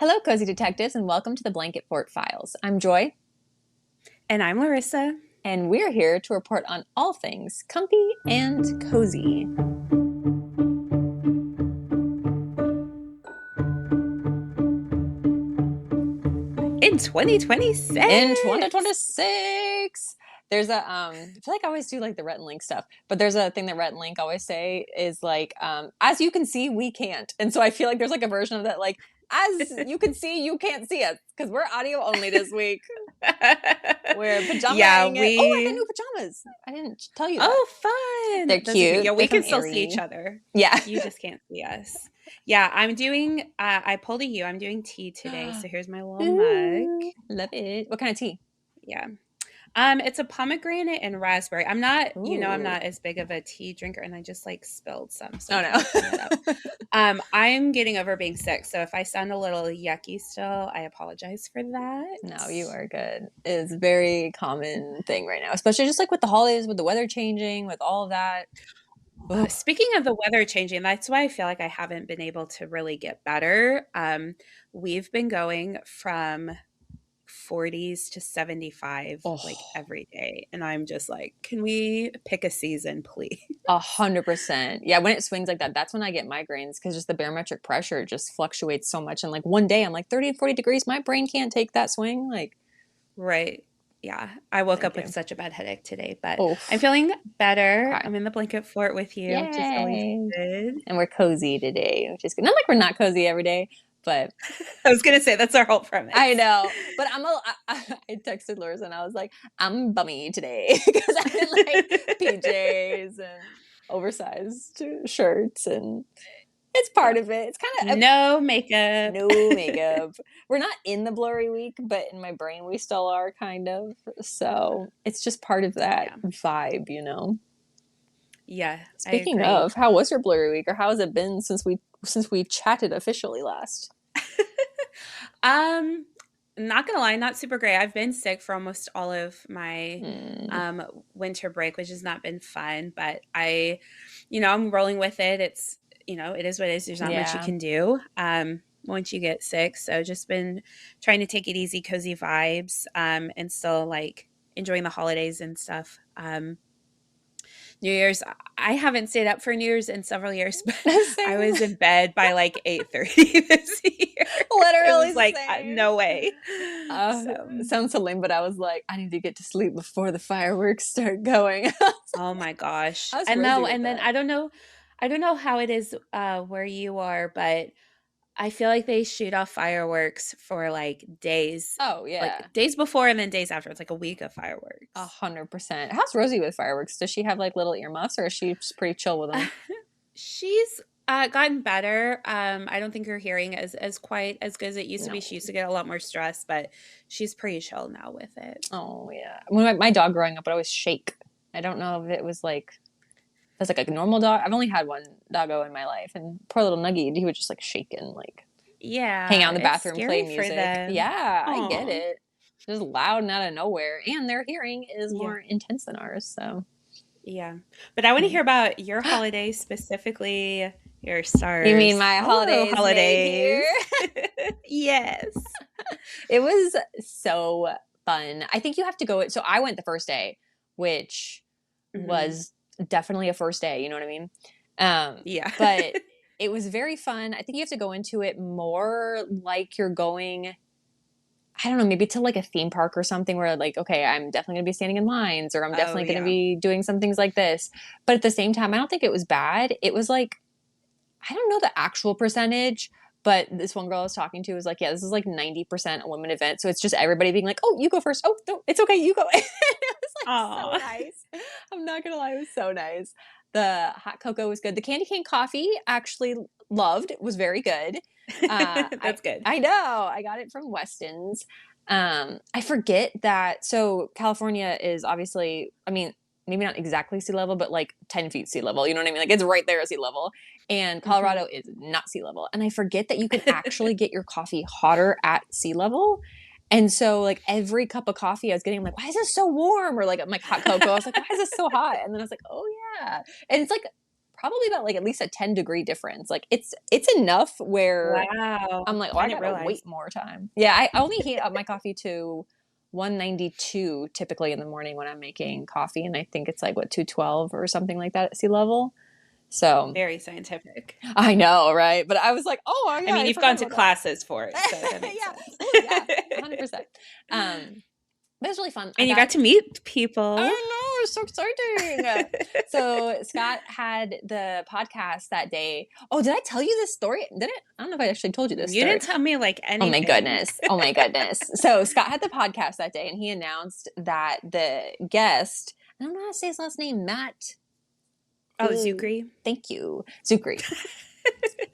Hello, Cozy Detectives, and welcome to the Blanket Fort Files. I'm Joy, And I'm Larissa. and we're here to report on all things comfy and cozy. In 2026. In 2026, there's I feel like I always do like the Rhett and Link stuff, but there's a thing that Rhett and Link always say is like, as you can see, we can't. And so I feel like there's like a version of that, like, as you can see, you can't see us because we're audio only this week. We're Yeah, pajamaing it. Oh, I got we. new pajamas. I didn't tell you that. Oh, fun. They're Those are cute. cute. Yeah, They're we from can still see Aerie. each other. Yeah. You just can't see us. Yeah, I'm doing, I pulled a U. I'm doing tea today. So here's my little mug. Ooh, love it. What kind of tea? Yeah. It's a pomegranate and raspberry. I'm Ooh. not as big of a tea drinker, and I just like spilled some, so Oh I'm trying to clean it up. no. I'm getting over being sick, so if I sound a little yucky still, I apologize for that. No, you are good. It's a very common thing right now, especially just like with the holidays, with the weather changing, with all of that. Ugh. Speaking of the weather changing, that's why I feel like I haven't been able to really get better. We've been going from 40s to 75 like Oh, every day, and I'm just like, can we pick a season, please? 100%. Yeah, when it swings like that, that's when I get migraines because just the barometric pressure just fluctuates so much. And like one day I'm like 30 and 40 degrees. My brain can't take that swing. Like, Right. Yeah. I woke thank up with you. such a bad headache today, but Oh, I'm feeling better. okay. I'm in the blanket fort with you, which is always Yay. good. And we're cozy today, which is good. Not like we're not cozy every day, but I was going to say that's our whole I premise. know. But I texted Larissa and I was like, I'm bummy today because I'm in like PJs and oversized shirts, and it's part Yep. of it. It's kind of No makeup. no makeup. We're not in the blurry week, but in my brain we still are kind of. So it's just part of that Yeah. vibe. Yeah, I Speaking agree. of, how was your blurry week, or how has it been since we chatted officially last? Um, Not gonna lie, not super great. I've been sick for almost all of my Mm, winter break, which has not been fun, but I'm rolling with it. It is what it is. There's not much you yeah. can do once you get sick. So just been trying to take it easy, cozy vibes, and still like enjoying the holidays and stuff. New Year's, I haven't stayed up for New Year's in several years, but I Same. was in bed by like 8:30 this year. It Literally was like same. no way. Uh, So, Sounds so lame, but I was like, I need to get to sleep before the fireworks start going. oh my gosh. How's And Rosie no, with and then that? I don't know how it is where you are, but I feel like they shoot off fireworks for Oh like yeah, days before and then days after. It's like a week of fireworks. 100%. How's Rosie with fireworks? Does she have like little earmuffs, or is she just pretty chill with them? She's gotten better. I don't think her hearing is as quite as good as it used to be. No. She used to get a lot more stressed, but she's pretty chill now with it. Oh yeah. When my dog growing up would always shake. I don't know if it was like as like a normal dog. I've only had one doggo in my life, and poor little Nuggy, he would just like shake and like hang out Yeah, in the it's bathroom, play scary for music. them. Yeah, I get Oh, it. Just loud and out of nowhere, and their hearing is yeah. more intense than ours. So Yeah. But I want to yeah. hear about your holidays, specifically your You mean stars. my Hello, holidays made holidays. here? Yes. It was so fun. I think you have to go. So I went the first day, which Hmm. was definitely a first day. You know what I mean? Um, Yeah. but it was very fun. I think you have to go into it more like you're going. I don't know, maybe to like a theme park or something where like, okay, I'm definitely gonna be standing in lines, or I'm Oh, definitely gonna yeah. be doing some things like this. But at the same time, I don't think it was bad. It was like I don't know the actual percentage, but this one girl I was talking to was like, yeah, this is like 90% a women event. So it's just everybody being like, oh, you go first. Oh, no, it's okay, you go. It was like so Aw. nice. I'm not gonna lie, it was so nice. The hot cocoa was good. The candy cane coffee actually loved. It was very good. I That's good. I know. I got it from Weston's. I forget that. So California is obviously, I mean, maybe not exactly sea level, but like 10 feet sea level. You know what I mean? Like it's right there at sea level. And Hmm. Colorado is not sea level. And I forget that you can actually get your coffee hotter at sea level. And so, like, every cup of coffee I was getting, I'm like, why is this so warm? Or like, I'm like, hot cocoa. I was like, why is this so hot? And then I was like, oh, yeah. And it's like probably about like at least a 10-degree difference. Like it's enough where Wow. I'm like, oh, I I didn't gotta realize. wait more time. Yeah, I only heat up my coffee to 192 typically in the morning when I'm making coffee, and I think it's like what 212 or something like that at sea level. So Very scientific. I know, right? But I was like, oh I yeah, mean, I you've forgot gone to about that. classes for it, so that makes Yeah. sense. Oh yeah, 100%. But it was really fun. I And you got got to meet people. I know, it's so exciting. So Scott had the podcast that day. Oh, did I tell you this story? Did it? I don't know if I actually told you this You story. didn't tell me like Oh my anything. goodness. Oh my goodness. So Scott had the podcast that day and he announced that the guest, I don't know how to say his last name, Matt. Oh, Zukri. Thank you. Zukri.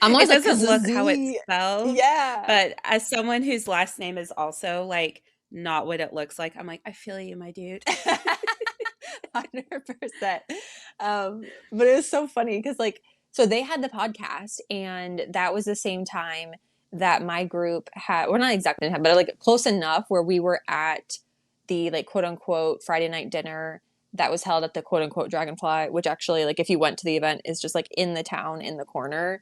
I'm It always like, doesn't cause look how it's Z. spelled, Yeah. but as someone whose last name is also like not what it looks like, I'm like, I feel you, my dude. 100%. But it was so funny because, like, so they had the podcast, and that was the same time that my group had, well, not exactly, but like close enough where we were at the like quote unquote Friday night dinner that was held at the quote unquote Dragonfly, which actually, like, if you went to the event, is just like in the town in the corner.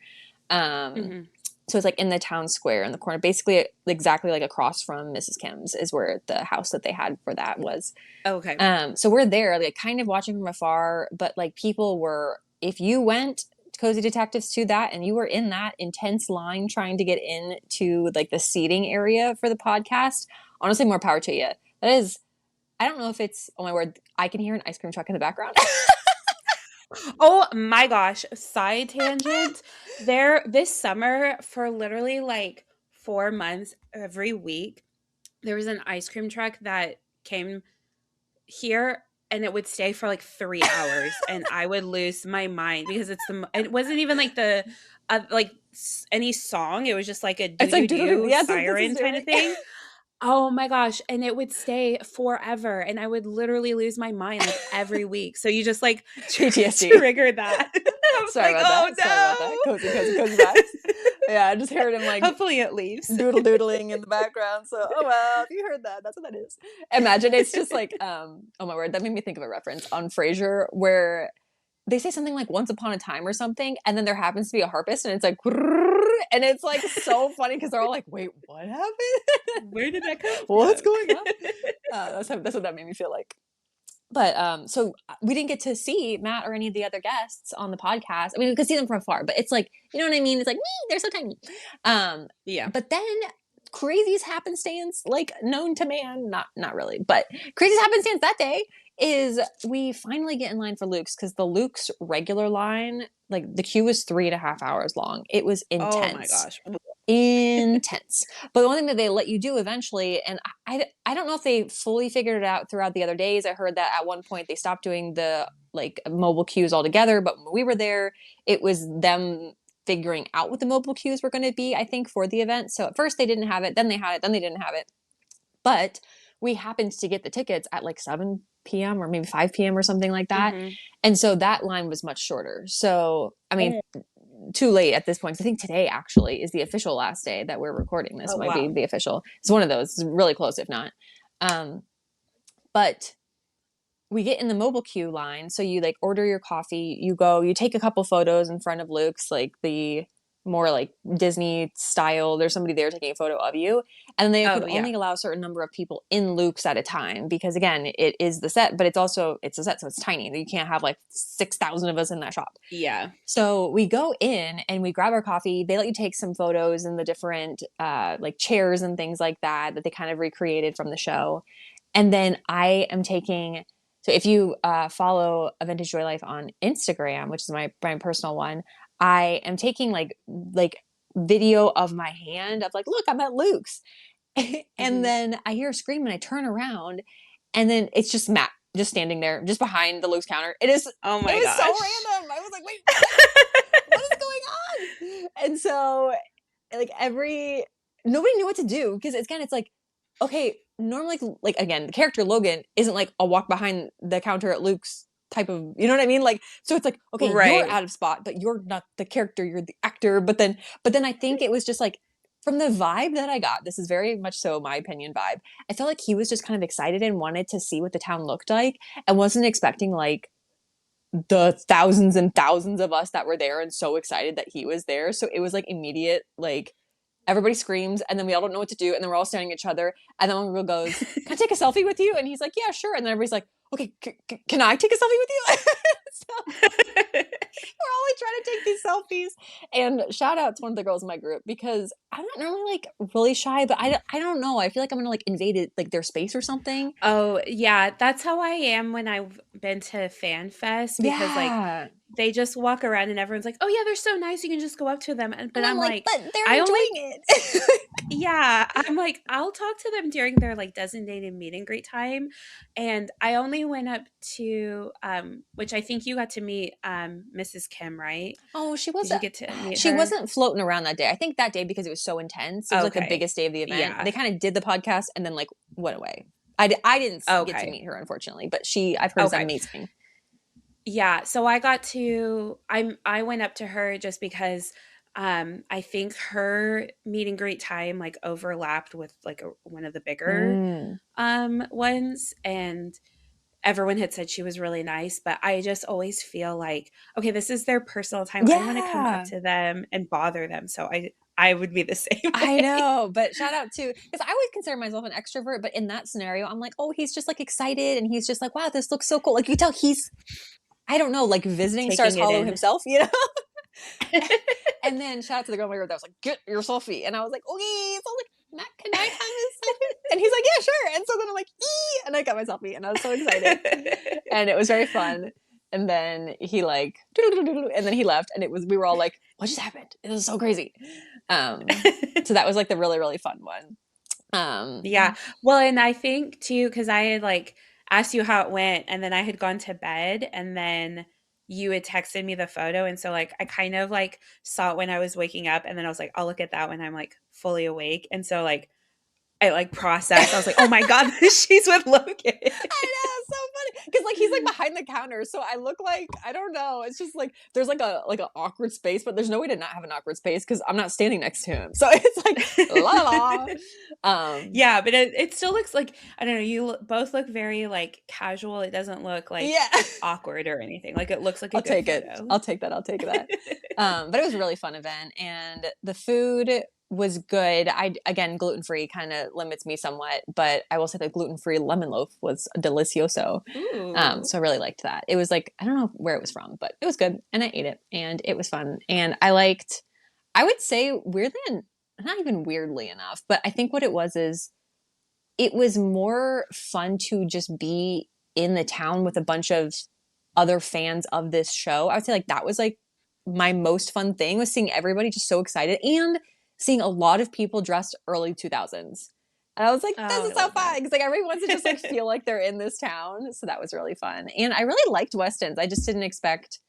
Um, Hmm. so it's like in the town square in the corner, basically exactly like across from Mrs. Kim's is where the house that they had for that was. Okay. So we're there, like kind of watching from afar, but like people were, if you went Cozy Detectives to that and you were in that intense line trying to get into like the seating area for the podcast, honestly, more power to you. That is, I don't know if it's, oh my word, I can hear an ice cream truck in the background. Oh my gosh, side tangent. There this summer for literally like 4 months every week, there was an ice cream truck that came here and it would stay for like 3 hours and I would lose my mind because it wasn't even like the any song, it was just like a It's doo like, doo doo-doo-doo. doo Yeah, that's what this is siren kind doing. of thing. Oh my gosh, and it would stay forever, and I would literally lose my mind, like, every week, so you just, like, PTSD. trigger that. I'm Sorry like, about "Oh, that. Sorry about that. Cozy, cozy, cozy vibes. Yeah, I just heard him like Hopefully it leaves. doodle doodling in the background. So, oh well, if you heard that, that's what that is. Imagine it's just like, oh my word, that made me think of a reference on Frasier where they say something like once upon a time or something, and then there happens to be a harpist, and it's like, and it's like so funny because they're all like, wait, what happened? Where did that come What's from? going on? That's what that made me feel like. But so we didn't get to see Matt or any of the other guests on the podcast. I mean, we could see them from afar, but it's like, you know what I mean? It's like, me, they're so tiny. Um, Yeah. but then craziest happenstance, like known to man, not really, but craziest happenstance that day is we finally get in line for Luke's because the Luke's regular line, like the queue was 3.5 hours long. It was Oh my intense, gosh. intense. But the one thing that they let you do eventually, and I don't know if they fully figured it out throughout the other days. I heard that at one point they stopped doing the like mobile queues altogether, but when we were there, it was them figuring out what the mobile queues were going to be, I think, for the event. So at first they didn't have it, then they had it, then they didn't have it. But we happened to get the tickets at like 7 p.m. or maybe 5 p.m. or something like that. Mhm. And so that line was much shorter. So, I mean, Oh, too late at this point. I think today actually is the official last day that we're recording this. oh, It might be wow. the official. It's one of those. It's really close, if not. Um, but we get in the mobile queue line. So you like order your coffee, you go, you take a couple photos in front of Luke's, like the more like Disney style. There's somebody there taking a photo of you. And they could Oh, yeah. only allow a certain number of people in Luke's at a time because again, it is the set, but it's a set, so it's tiny. You can't have like 6,000 of us in that shop. Yeah. So we go in and we grab our coffee. They let you take some photos in the different like chairs and things like that they kind of recreated from the show. And then I am taking, so if you follow A Vintage Joy Life on Instagram, which is my personal one, I am taking like video of my hand of like, look, I'm at Luke's. And Mhm. then I hear a scream and I turn around and then it's just Matt just standing there just behind the Luke's counter. Oh It my was so gosh. random. I was like, wait, what is going on? And so like nobody knew what to do because it's like, okay, normally like again, the character Logan isn't like a walk behind the counter at Luke's type of, you know what I mean? Like, so it's like, okay, you're Right. out of spot, but you're not the character, you're the actor. But then I think it was just like from the vibe that I got, this is very much so my opinion vibe. I felt like he was just kind of excited and wanted to see what the town looked like and wasn't expecting like the thousands and thousands of us that were there and so excited that he was there. So it was like immediate, like everybody screams and then we all don't know what to do and then we're all staring at each other and then one girl goes, "Can I take a selfie with you?" And he's like, "Yeah, sure." And then everybody's like, "Okay, can I take a selfie with you?" So we're all like trying to take these selfies. And shout out to one of the girls in my group because I'm not normally like really shy, but I don't know. I feel like I'm gonna like invade it, like their space or something. Oh, yeah, that's how I am when I've been to Fan Fest because, like, Yeah. they just walk around and everyone's like, "Oh, yeah, they're so nice, you can just go up to them," but And I'm I'm like, like, but they're I only enjoying it. yeah, I'm like, I'll talk to them during their, like, designated meet and greet time, and I only went up to, which I think you got to meet, Mrs. Kim, right? Oh, Did you get to meet she her? wasn't floating around that day. I think that day because it was so intense. It was like the Okay. biggest day of the event. Yeah. They kind of did the podcast and then like went away. I didn't get to Okay. meet her unfortunately, but I've heard is Okay. amazing. Yeah, so I went up to her just because I think her meet and greet time like overlapped with like one of the bigger Mm. ones, and everyone had said she was really nice, but I just always feel like, okay, this is their personal time. I don't want to come up Yeah. to them and bother them. So I would be the same I way. know, but shout out to because I always consider myself an extrovert, but in that scenario, I'm like, oh, he's just like excited and he's just like, wow, this looks so cool. Like you can tell he's, I don't know, like visiting Stars Taking it Hollow in. himself, And then shout out to the girl in my group that was like, "Get your selfie," and I was like, "Okay." So I'm like, "Matt, can I have this selfie?" And he's like, "Yeah, sure." And so then I'm like, "Ee!" And I got my selfie, and I was so excited, and it was very fun. And then he like, and then he left, and we were all like, "What just happened? It was so crazy." So that was like the really really fun one. Yeah. Well, and I think too, because I had like asked you how it went, and then I had gone to bed, and then you had texted me the photo. And so, like, I kind of like saw it when I was waking up, and then I was like, I'll look at that when I'm like fully awake. And so, like, I like processed. I was like, oh my God, she's with Logan. I know, it's so funny because like he's like behind the counter, so I look like I don't know. It's just like there's like an awkward space, but there's no way to not have an awkward space because I'm not standing next to him. So it's like la la la. Um, Yeah, but it still looks like, I don't know, both look very like casual. It doesn't look like yeah, awkward or anything. Like, it looks like a I'll good take it. photo. I'll take that. I'll take that. But it was a really fun event, and the food was good. I again gluten free kind of limits me somewhat, but I will say the gluten free lemon loaf was delicioso. Ooh. So I really liked that. It was like I don't know where it was from, but it was good, and I ate it, and it was fun, and I liked. I would say weirdly, and not even weirdly enough, but I think what it was is it was more fun to just be in the town with a bunch of other fans of this show. I would say like that was like my most fun thing was seeing everybody just so excited and seeing a lot of people dressed early 2000s. And I was like, this Oh, is I so love fun that. because like everyone wants to just like feel like they're in this town. So that was really fun. And I really liked Westons. I just didn't expect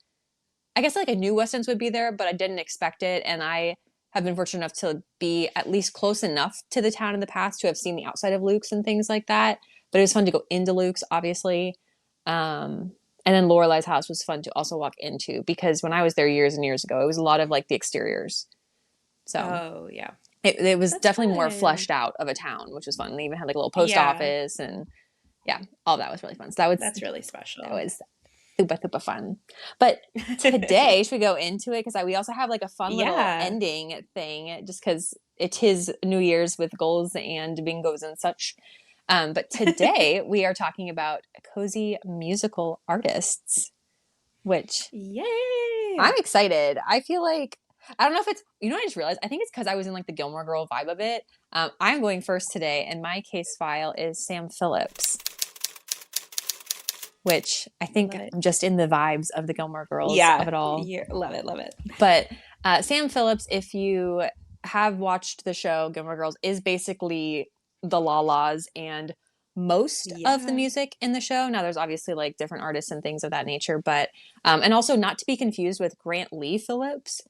I guess like I knew Westons would be there, but I didn't expect it. And I have been fortunate enough to be at least close enough to the town in the past to have seen the outside of Luke's and things like that. But it was fun to go into Luke's, obviously. And then Lorelai's house was fun to also walk into because when I was there years and years ago, it was a lot of like the exteriors. So Oh, yeah. it was That's definitely more fun. fleshed out of a town, which was fun. They even had like a little post Yeah, office and yeah, all that was really fun. So that was that's really that special. was super super fun. But today, should we go into it? Because we also have like a fun little Yeah. ending thing, just because it is New Year's with goals and bingos and such. But today we are talking about cozy musical artists, which I'm Yay! excited. I feel like I don't know if it's I just realized I think it's because I was in like the Gilmore Girl vibe of it. I'm going first today, and my case file is Sam Phillips, which I think Love it. I'm just in the vibes of the Gilmore Girls of Yeah, it all. yeah, love it, love it. But Sam Phillips, if you have watched the show Gilmore Girls, is basically the La-Las and most of the Yeah. music in the show. Now, there's obviously like different artists and things of that nature, but and also not to be confused with Grant Lee Phillips,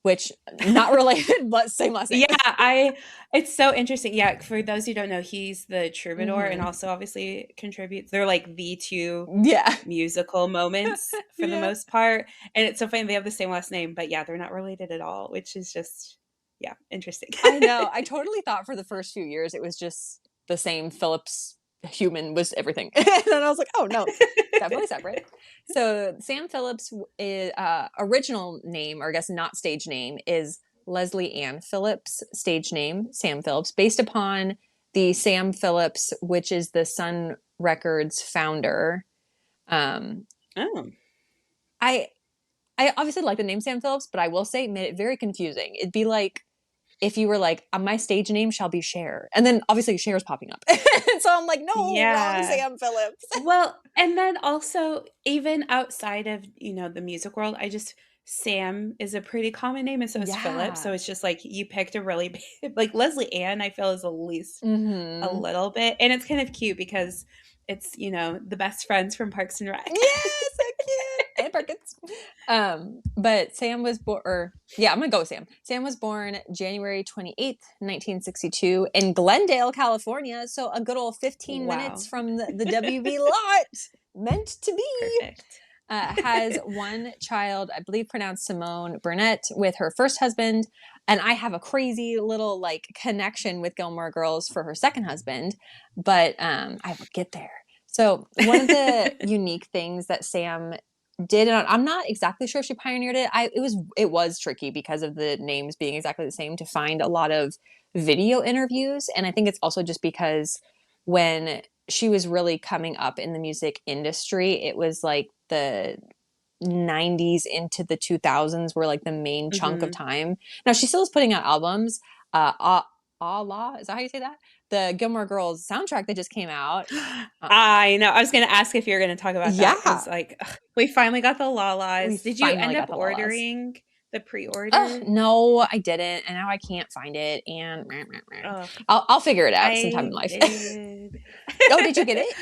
which not related, but same last name. Yeah, it's so interesting. Yeah, for those who don't know, he's the troubadour and hmm also obviously contributes. They're like the two Yeah, musical moments for the yeah. most part. And it's so funny they have the same last name, but yeah, they're not related at all, which is just, interesting. I know. I totally thought for the first few years it was just the same Phillips human was everything. And then I was like, oh no, definitely separate. So Sam Phillips is, original name, or I guess not stage name, is Leslie Ann Phillips. Stage name Sam Phillips, based upon the Sam Phillips, which is the Sun Records founder. Um, Oh. I I obviously like the name Sam Phillips, but I will say it made it very confusing. It'd be like if you were like, my stage name shall be Cher. And then obviously Cher's popping up. So I'm like, no, wrong Yeah. Sam Phillips. Well, and then also even outside of, the music world, Sam is a pretty common name and so is Philip. So Yeah. it's just like you picked a really big, like Leslie Ann, I feel is at least a Mm-hmm. little bit. And it's kind of cute because it's, the best friends from Parks and Yeah, Rec. so cute. And Perkins. But Sam was born, or yeah, I'm gonna go with Sam. Sam was born January 28th, 1962 in Glendale, California. So a good old 15 minutes Wow. from the WV lot. Meant to be. Perfect. Has one child, I believe pronounced Simone Burnett, with her first husband. And I have a crazy little like connection with Gilmore Girls for her second husband, but I will get there. So one of the unique things that Sam did, and I'm not exactly sure if she pioneered it. It was tricky because of the names being exactly the same to find a lot of video interviews, and I think it's also just because when she was really coming up in the music industry, it was like the 90s into the 2000s were like the main chunk of Hmm. time. Now she still is putting out albums. Allah, is that how you say that? The Gilmore Girls soundtrack that just came out. Uh, I know. I was going to ask if you were going to talk about that yeah, because, we finally got the we Lalas. Did you finally end up got the Lalas. ordering the Oh pre-order? no, I didn't, and now I can't find it. And Oh, I'll figure it out sometime in I life. did. Oh, did you get it?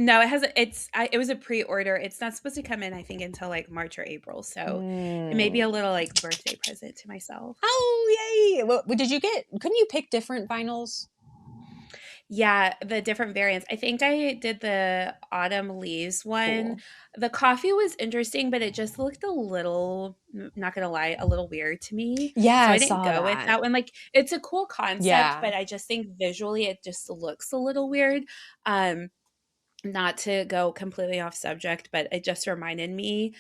No, it hasn't. It was a pre-order. It's not supposed to come in, I think, until like March or April. So it may be Mm. a little like birthday present to myself. Oh yay! What did you get? Couldn't you pick different vinyls? Yeah, the different variants. I think I did the autumn leaves one. Cool. The coffee was interesting, but it just looked a little, not gonna lie, a little weird to me. Yeah, So I I didn't saw go with that. that one. Like, it's a cool concept, Yeah. but I just think visually it just looks a little weird. Um, Not to go completely off subject, but it just reminded me.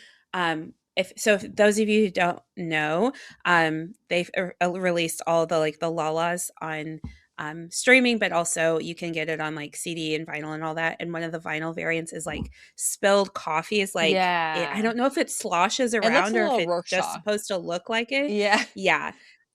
If those of you who don't know, they've released all the Lalas on streaming, but also you can get it on like CD and vinyl and all that. And one of the vinyl variants is like spilled coffee is like I Yeah. don't know if it sloshes It looks around a or if little it's just Rorschach. supposed to look like it. Yeah. Yeah.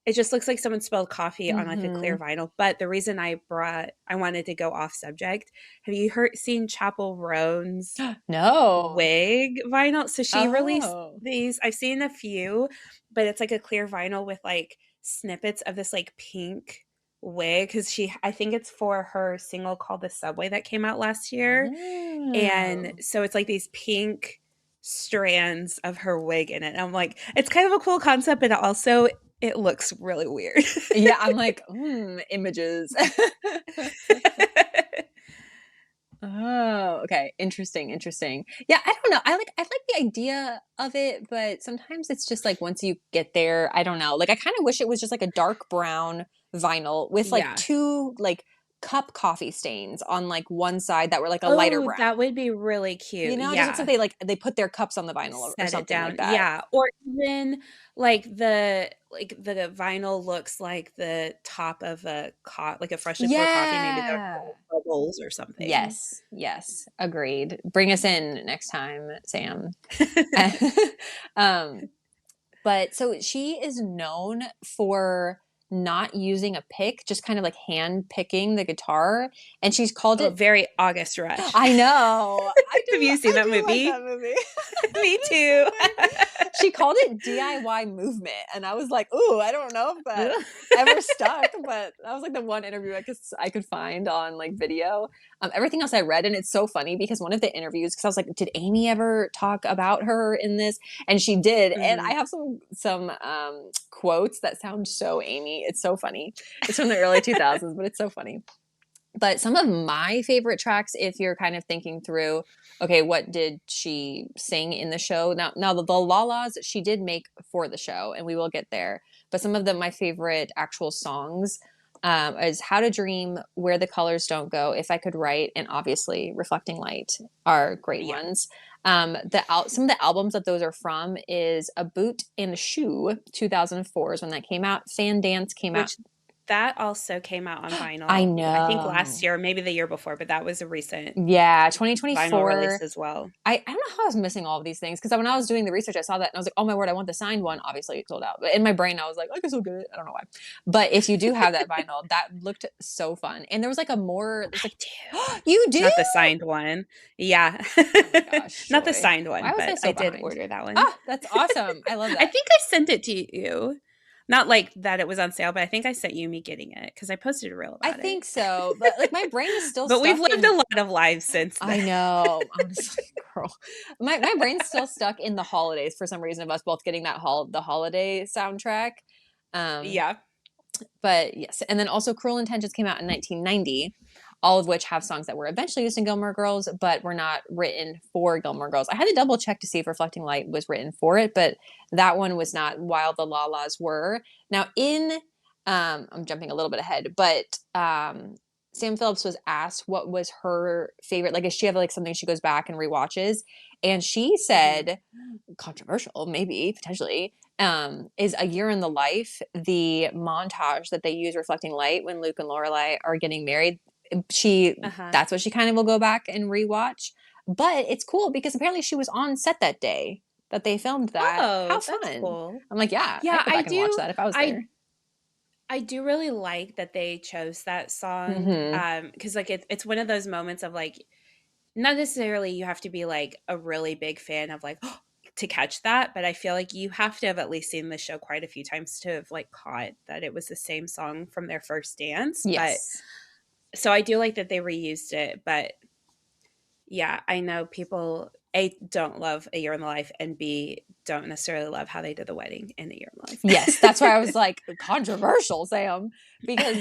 It just looks like someone spilled coffee on like a Hmm. clear vinyl. But the reason I wanted to go off subject. Have you seen Chapel Roan's No. wig vinyl? So she released Oh. these. I've seen a few, but it's like a clear vinyl with like snippets of this like pink wig because I think it's for her single called The Subway that came out last year. And Oh. so it's like these pink strands of her wig in it. And I'm like, it's kind of a cool concept, but also it looks really weird. Yeah, I'm like, images. Oh, okay. Interesting, interesting. Yeah, I don't know. I like the idea of it, but sometimes it's just like once you get there, I don't know. Like I kind of wish it was just like a dark brown vinyl with like Yeah. two like cup coffee stains on like one side that were like a lighter Oh, brown. that would be really You cute. know, it just looks Yeah. like they put their cups on the vinyl or Set it something down. like that. Yeah, or even like the vinyl looks like the top of like a freshly poured coffee, maybe there are Yeah. little bubbles or something. Yes, yes, agreed. Bring us in next time, Sam. um, but so she is known for not using a pick, just kind of like hand picking the guitar, and she's called Oh, it. very August Rush. I know, Have you seen I that do like movie? that movie. Me It's too. so funny. She called it DIY movement, and I was like, "Ooh, I don't know if that ever stuck," but that was like the one interview I could find on like video. Everything else I read, and it's so funny because one of the interviews, because I was like, "Did Amy ever talk about her in this?" And she did, and I Mhm. have some quotes that sound so Amy. It's so funny. It's from the early 2000s, but it's so funny. But some of my favorite tracks, if you're kind of thinking through, okay, what did she sing in the show? Now the Lalas she did make for the show, and we will get there. But some of my favorite actual songs is How to Dream, Where the Colors Don't Go, If I Could Write, and obviously Reflecting Light are great Yeah. ones. Some of the albums that those are from is A Boot and a Shoe, 2004 is when that came out. Fan Dance came out. Which that also came out on I vinyl, I think last know. year, maybe the year before, but that was a recent Yeah, vinyl release 2024. as well. I don't know how I was missing all of these things because when I was doing the research, I saw that and I was like, oh my word, I want the signed one. Obviously, it sold out. But in my brain, I was like, I guess I'll get it. I don't know why. But if you do have that vinyl, that looked so fun. And there was like a more, there's I like, do. you do? Not the signed one. Yeah. Oh my gosh, Not the Joy. signed one, Why was I but so I did behind? order that one. Ah, that's awesome. I love I that. think I sent it to you. Not like that it was on sale, but I think I sent you me getting it because I posted a reel I about it. think so. But like my brain is still But we've stuck lived in a lot of lives since then. I know, honestly, girl. My brain's still stuck in the holidays for some reason of us both getting the holiday soundtrack. Um, Yeah. but yes, and then also Cruel Intentions came out in 1990, all of which have songs that were eventually used in Gilmore Girls, but were not written for Gilmore Girls. I had to double check to see if Reflecting Light was written for it, but that one was not. While the La-Las were now in. I'm jumping a little bit ahead, but Sam Phillips was asked what was her favorite. Like, does she have like something she goes back and rewatches? And she Mhm. said, controversial, maybe potentially, is A Year in the Life, the montage that they use Reflecting Light when Luke and Lorelai are getting married. She Uh-huh. That's what she kind of will go back and rewatch. But it's cool because apparently she was on set that day that they filmed that. How Oh, that's fun. cool. I'm like, yeah, I'd Yeah, go back and watch that if I was I there. I do really like that they chose that song. Mm-hmm. Because like it's one of those moments of like not necessarily you have to be like a really big fan of like to catch that, but I feel like you have to have at least seen the show quite a few times to have like caught that it was the same song from their first dance. But Yes. so I do like that they reused it, but yeah, I know people A don't love A Year in the Life and B don't necessarily love how they did the wedding in A Year in the Yes, that's why I was Life. like controversial, Sam, because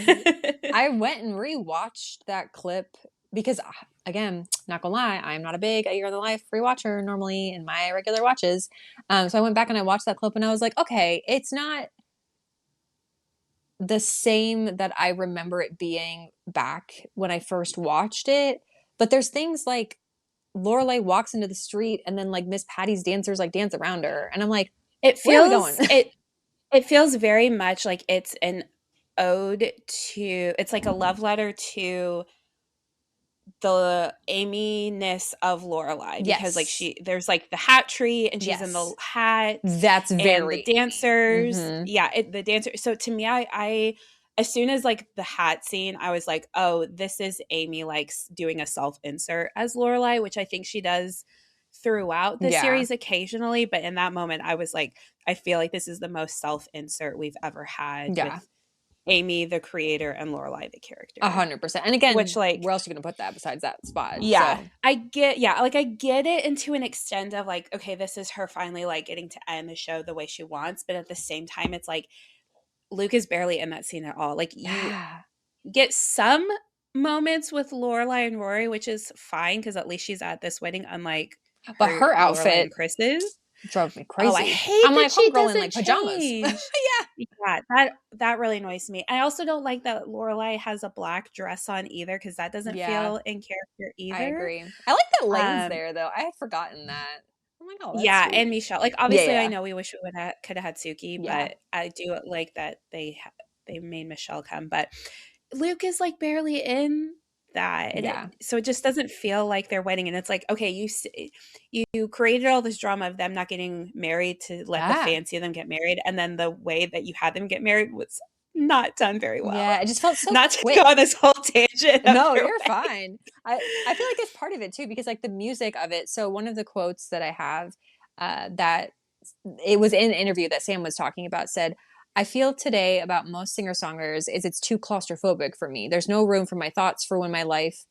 I went and rewatched that clip because again, not gonna lie, I'm not a big A Year in the Life rewatcher normally in my regular watches. So I went back and I watched that clip and I was like, okay, it's not the same that I remember it being back when I first watched it, but there's things like Lorelai walks into the street and then like Miss Patty's dancers like dance around her, and I'm like, It where are we going? feels it feels very much like it's an ode to it's like a love letter to the Amy-ness of Lorelai because like Yes, there's like the hat tree and she's in the yes, hat that's and the very Amy. dancers. Mm-hmm. Yeah, the dancer. So to me, I as soon as like the hat scene, I was like, oh, this is Amy like doing a self insert as Lorelai, which I think she does throughout the Yeah, series occasionally. But in that moment, I was like, I feel like this is the most self insert we've ever had yeah, with Amy, the creator, and Lorelai, the character. 100%. And Which again, like where else are you gonna put that besides that spot? yeah, So like I get it into an extent of like, okay, this is her finally like getting to end the show the way she wants, but at the same time, it's like Luke is barely in that scene at all. Like you yeah, get some moments with Lorelai and Rory, which is fine because at least she's at this wedding, unlike but her her Lorelai and outfit Chris's. drove me Oh, I crazy. hate I'm that like she homegirl in doesn't like pajamas. change. Yeah, Yeah, that really annoys me. I also don't like that Lorelai has a black dress on either because that doesn't yeah, feel in character I either. agree. I like that Lane's Um, there though. I had forgotten that. I'm like, oh, that's Yeah, sweet. and Michelle. Like, Yeah, obviously, I yeah, know we wish we would have could have had Suki, yeah, but I do like that they made Michelle come. But Luke is like barely in that, and yeah, so it just doesn't feel like their wedding. And it's like, okay, you created all this drama of them not getting married to let the yeah, fans see them get married, and then the way that you had them get married was not done very well. yeah. It just felt so Not to go quick. on this whole tangent of No, their you're wedding. fine. I feel like it's part of it too because like the music of it. So one of the quotes that I have that it was in an interview that Sam was talking about said, I feel today about most singer-songwriters is it's too claustrophobic for me. There's no room for my thoughts for my life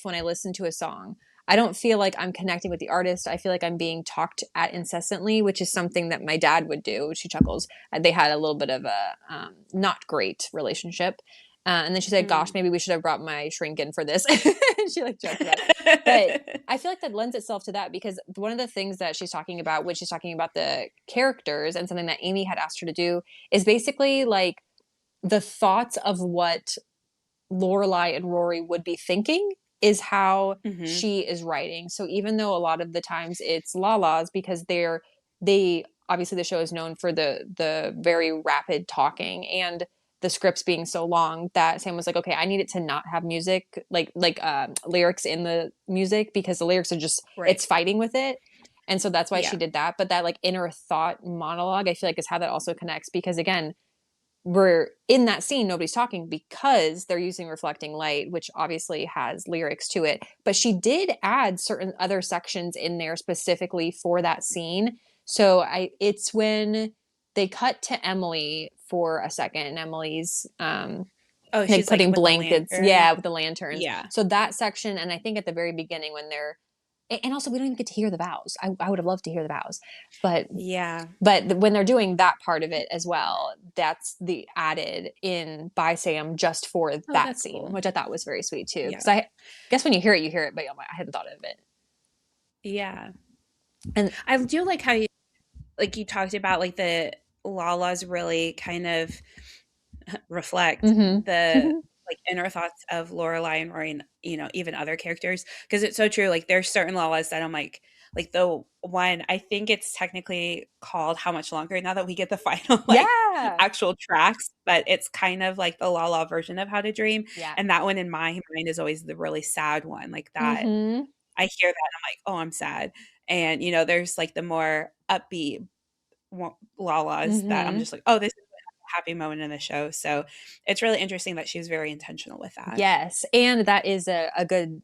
when I listen to a song. I don't feel like I'm connecting with the artist. I feel like I'm being talked at incessantly, which is something that my dad would do. She chuckles. They had a little bit of a not great relationship. And then she said, gosh, Mm. maybe we should have brought my shrink in for this. She like joked about it. But I feel like that lends itself to that because one of the things that she's talking about, when she's talking about the characters and something that Amy had asked her to do, is basically like the thoughts of what Lorelai and Rory would be thinking is how Mhm. she is writing. So even though a lot of the times it's Lala's because they obviously the show is known for the very rapid talking and the scripts being so long that Sam was like, okay, I need it to not have music lyrics in the music because the lyrics are just Right. it's fighting with it. And so that's why she Yeah. did that. But that like inner thought monologue, I feel like is how that also connects because again, we're in that scene nobody's talking because they're using reflecting light which obviously has lyrics to it but she did add certain other sections in there specifically for that scene so I it's when they cut to Emily for a second and Emily's Oh, like she's, like, putting with the blankets lantern? yeah with the lanterns Yeah. so that section and I think at the very beginning when they're and also we don't even get to hear the vows I would have loved to hear the vows but Yeah. when they're doing that part of it as well, that's the added in by Sam just for Oh, that that's scene, cool. which I thought was very sweet too. Because Yeah. I guess when you hear it, but I hadn't thought of it. Yeah. And I do like how you talked about, like, the Lala's really kind of reflect mm-hmm. the, like, inner thoughts of Lorelai and Rory and, even other characters. Because it's so true, like, there's certain Lalas that I'm like, the one I think it's technically called How Much Longer now that we get the final, like, Yeah. actual tracks, but it's kind of like the Lala version of How to Dream, Yeah. and that one in my mind is always the really sad one, like, that Mm-hmm. I hear that and I'm like, "Oh, I'm sad." And, there's, like, the more upbeat Lalas that I'm Mm-hmm. just like, "Oh, this is a happy moment in the show." So, it's really interesting that she was very intentional with that. Yes. And that is a good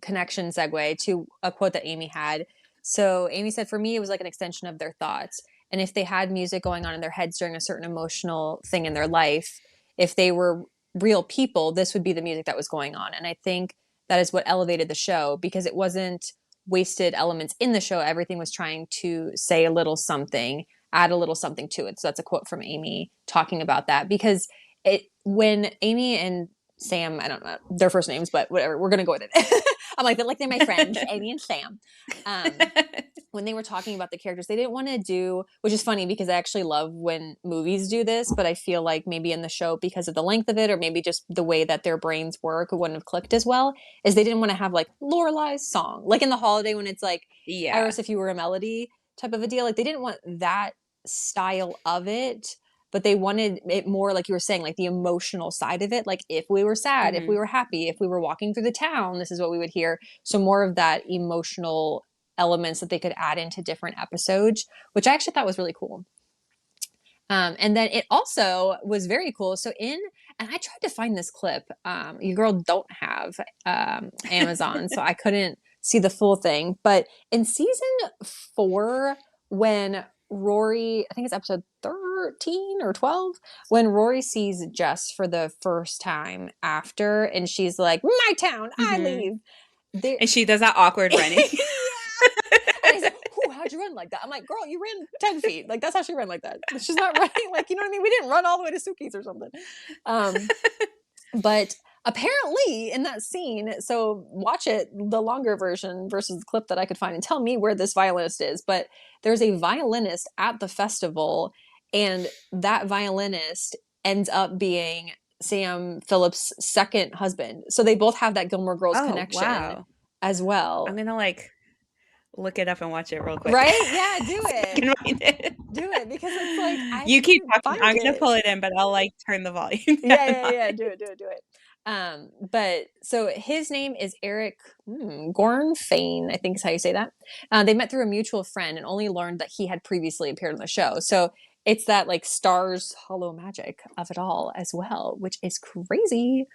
connection segue to a quote that Amy had. So Amy said, for me, it was like an extension of their thoughts. And if they had music going on in their heads during a certain emotional thing in their life, if they were real people, this would be the music that was going on. And I think that is what elevated the show because it wasn't wasted elements in the show. Everything was trying to say a little something, add a little something to it. So that's a quote from Amy talking about that because when Amy and Sam, I don't know their first names, but whatever, we're gonna go with it. I'm like they're my friends, Amy and Sam. Um, when they were talking about the characters, they didn't want to do, which is funny because I actually love when movies do this, but I feel like maybe in the show, because of the length of it, or maybe just the way that their brains work, it wouldn't have clicked as well. Is they didn't want to have like Lorelai's song, like in the holiday when it's like Yeah. Iris, if you were a melody type of a deal. Like they didn't want that style of it but they wanted it more like you were saying like the emotional side of it like if we were sad if we Mhm. were happy if we were walking through the town this is what we would hear so more of that emotional elements that they could add into different episodes which I actually thought was really cool and then it also was very cool so in and I tried to find this clip your girl don't have Amazon so I couldn't see the full thing but in season 4 when Rory, I think it's episode 13 or 12, when Rory sees Jess for the first time after, and she's like, my town, I Mhm. leave. There, And she does that awkward running. yeah. And I said, how'd you run like that? I'm like, girl, you ran 10 feet. Like, that's how she ran like that. She's not running, like, you know what I mean? We didn't run all the way to Suki's or something. Um, but apparently in that scene, so watch it, the longer version versus the clip that I could find and tell me where this violinist is. But there's a violinist at the festival, and that violinist ends up being Sam Phillips' second husband. So they both have that Gilmore Girls Oh, connection wow. as I'm well. gonna, like, look it up and watch it real quick. Right? Yeah, do So I it. can find it. Do it because it's like I You keep couldn't talking, find I'm gonna it. pull it in, but I'll, like, turn the volume Yeah, down yeah, on yeah. it. Do it, do it, do it. But so his name is Eric Gornfane, I think is how you say that. They met through a mutual friend and only learned that he had previously appeared on the show. So it's that like stars hollow magic of it all as well, which is crazy.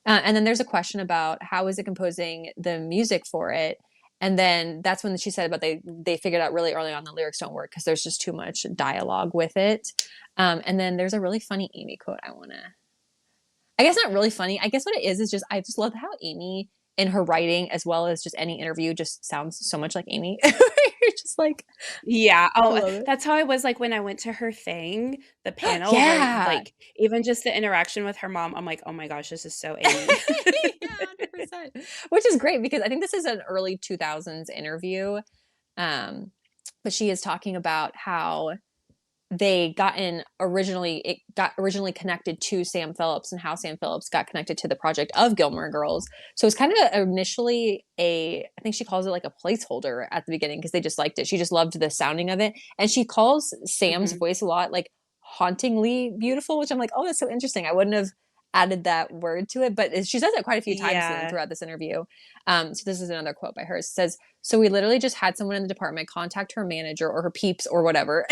And then there's a question about how is it composing the music for it. And then that's when she said about they figured out really early on the lyrics don't work because there's just too much dialogue with it. And then there's a really funny Amy quote I want to I guess not really funny. I guess what it is just I just love how Amy in her writing as well as just any interview just sounds so much like Amy. You're just like Yeah, I oh, love it. that's how I was, like, when I went to her thing, the panel where, Yeah. like, even just the interaction with her mom, I'm like, "Oh my gosh, this is so Amy." Yeah, 100%. Which is great because I think this is an early 2000s interview. Um, but she is talking about how they got originally connected to Sam Phillips and how Sam Phillips got connected to the project of Gilmore Girls. So it's kind of initially I think she calls it like a placeholder at the beginning because they just liked it. She just loved the sounding of it. And she calls Sam's Mhm. voice a lot like hauntingly beautiful, which I'm like, oh, that's so interesting. I wouldn't have added that word to it, but she says it quite a few times Yeah. throughout this interview. So this is another quote by her. It says, so we literally just had someone in the department contact her manager or her peeps or whatever.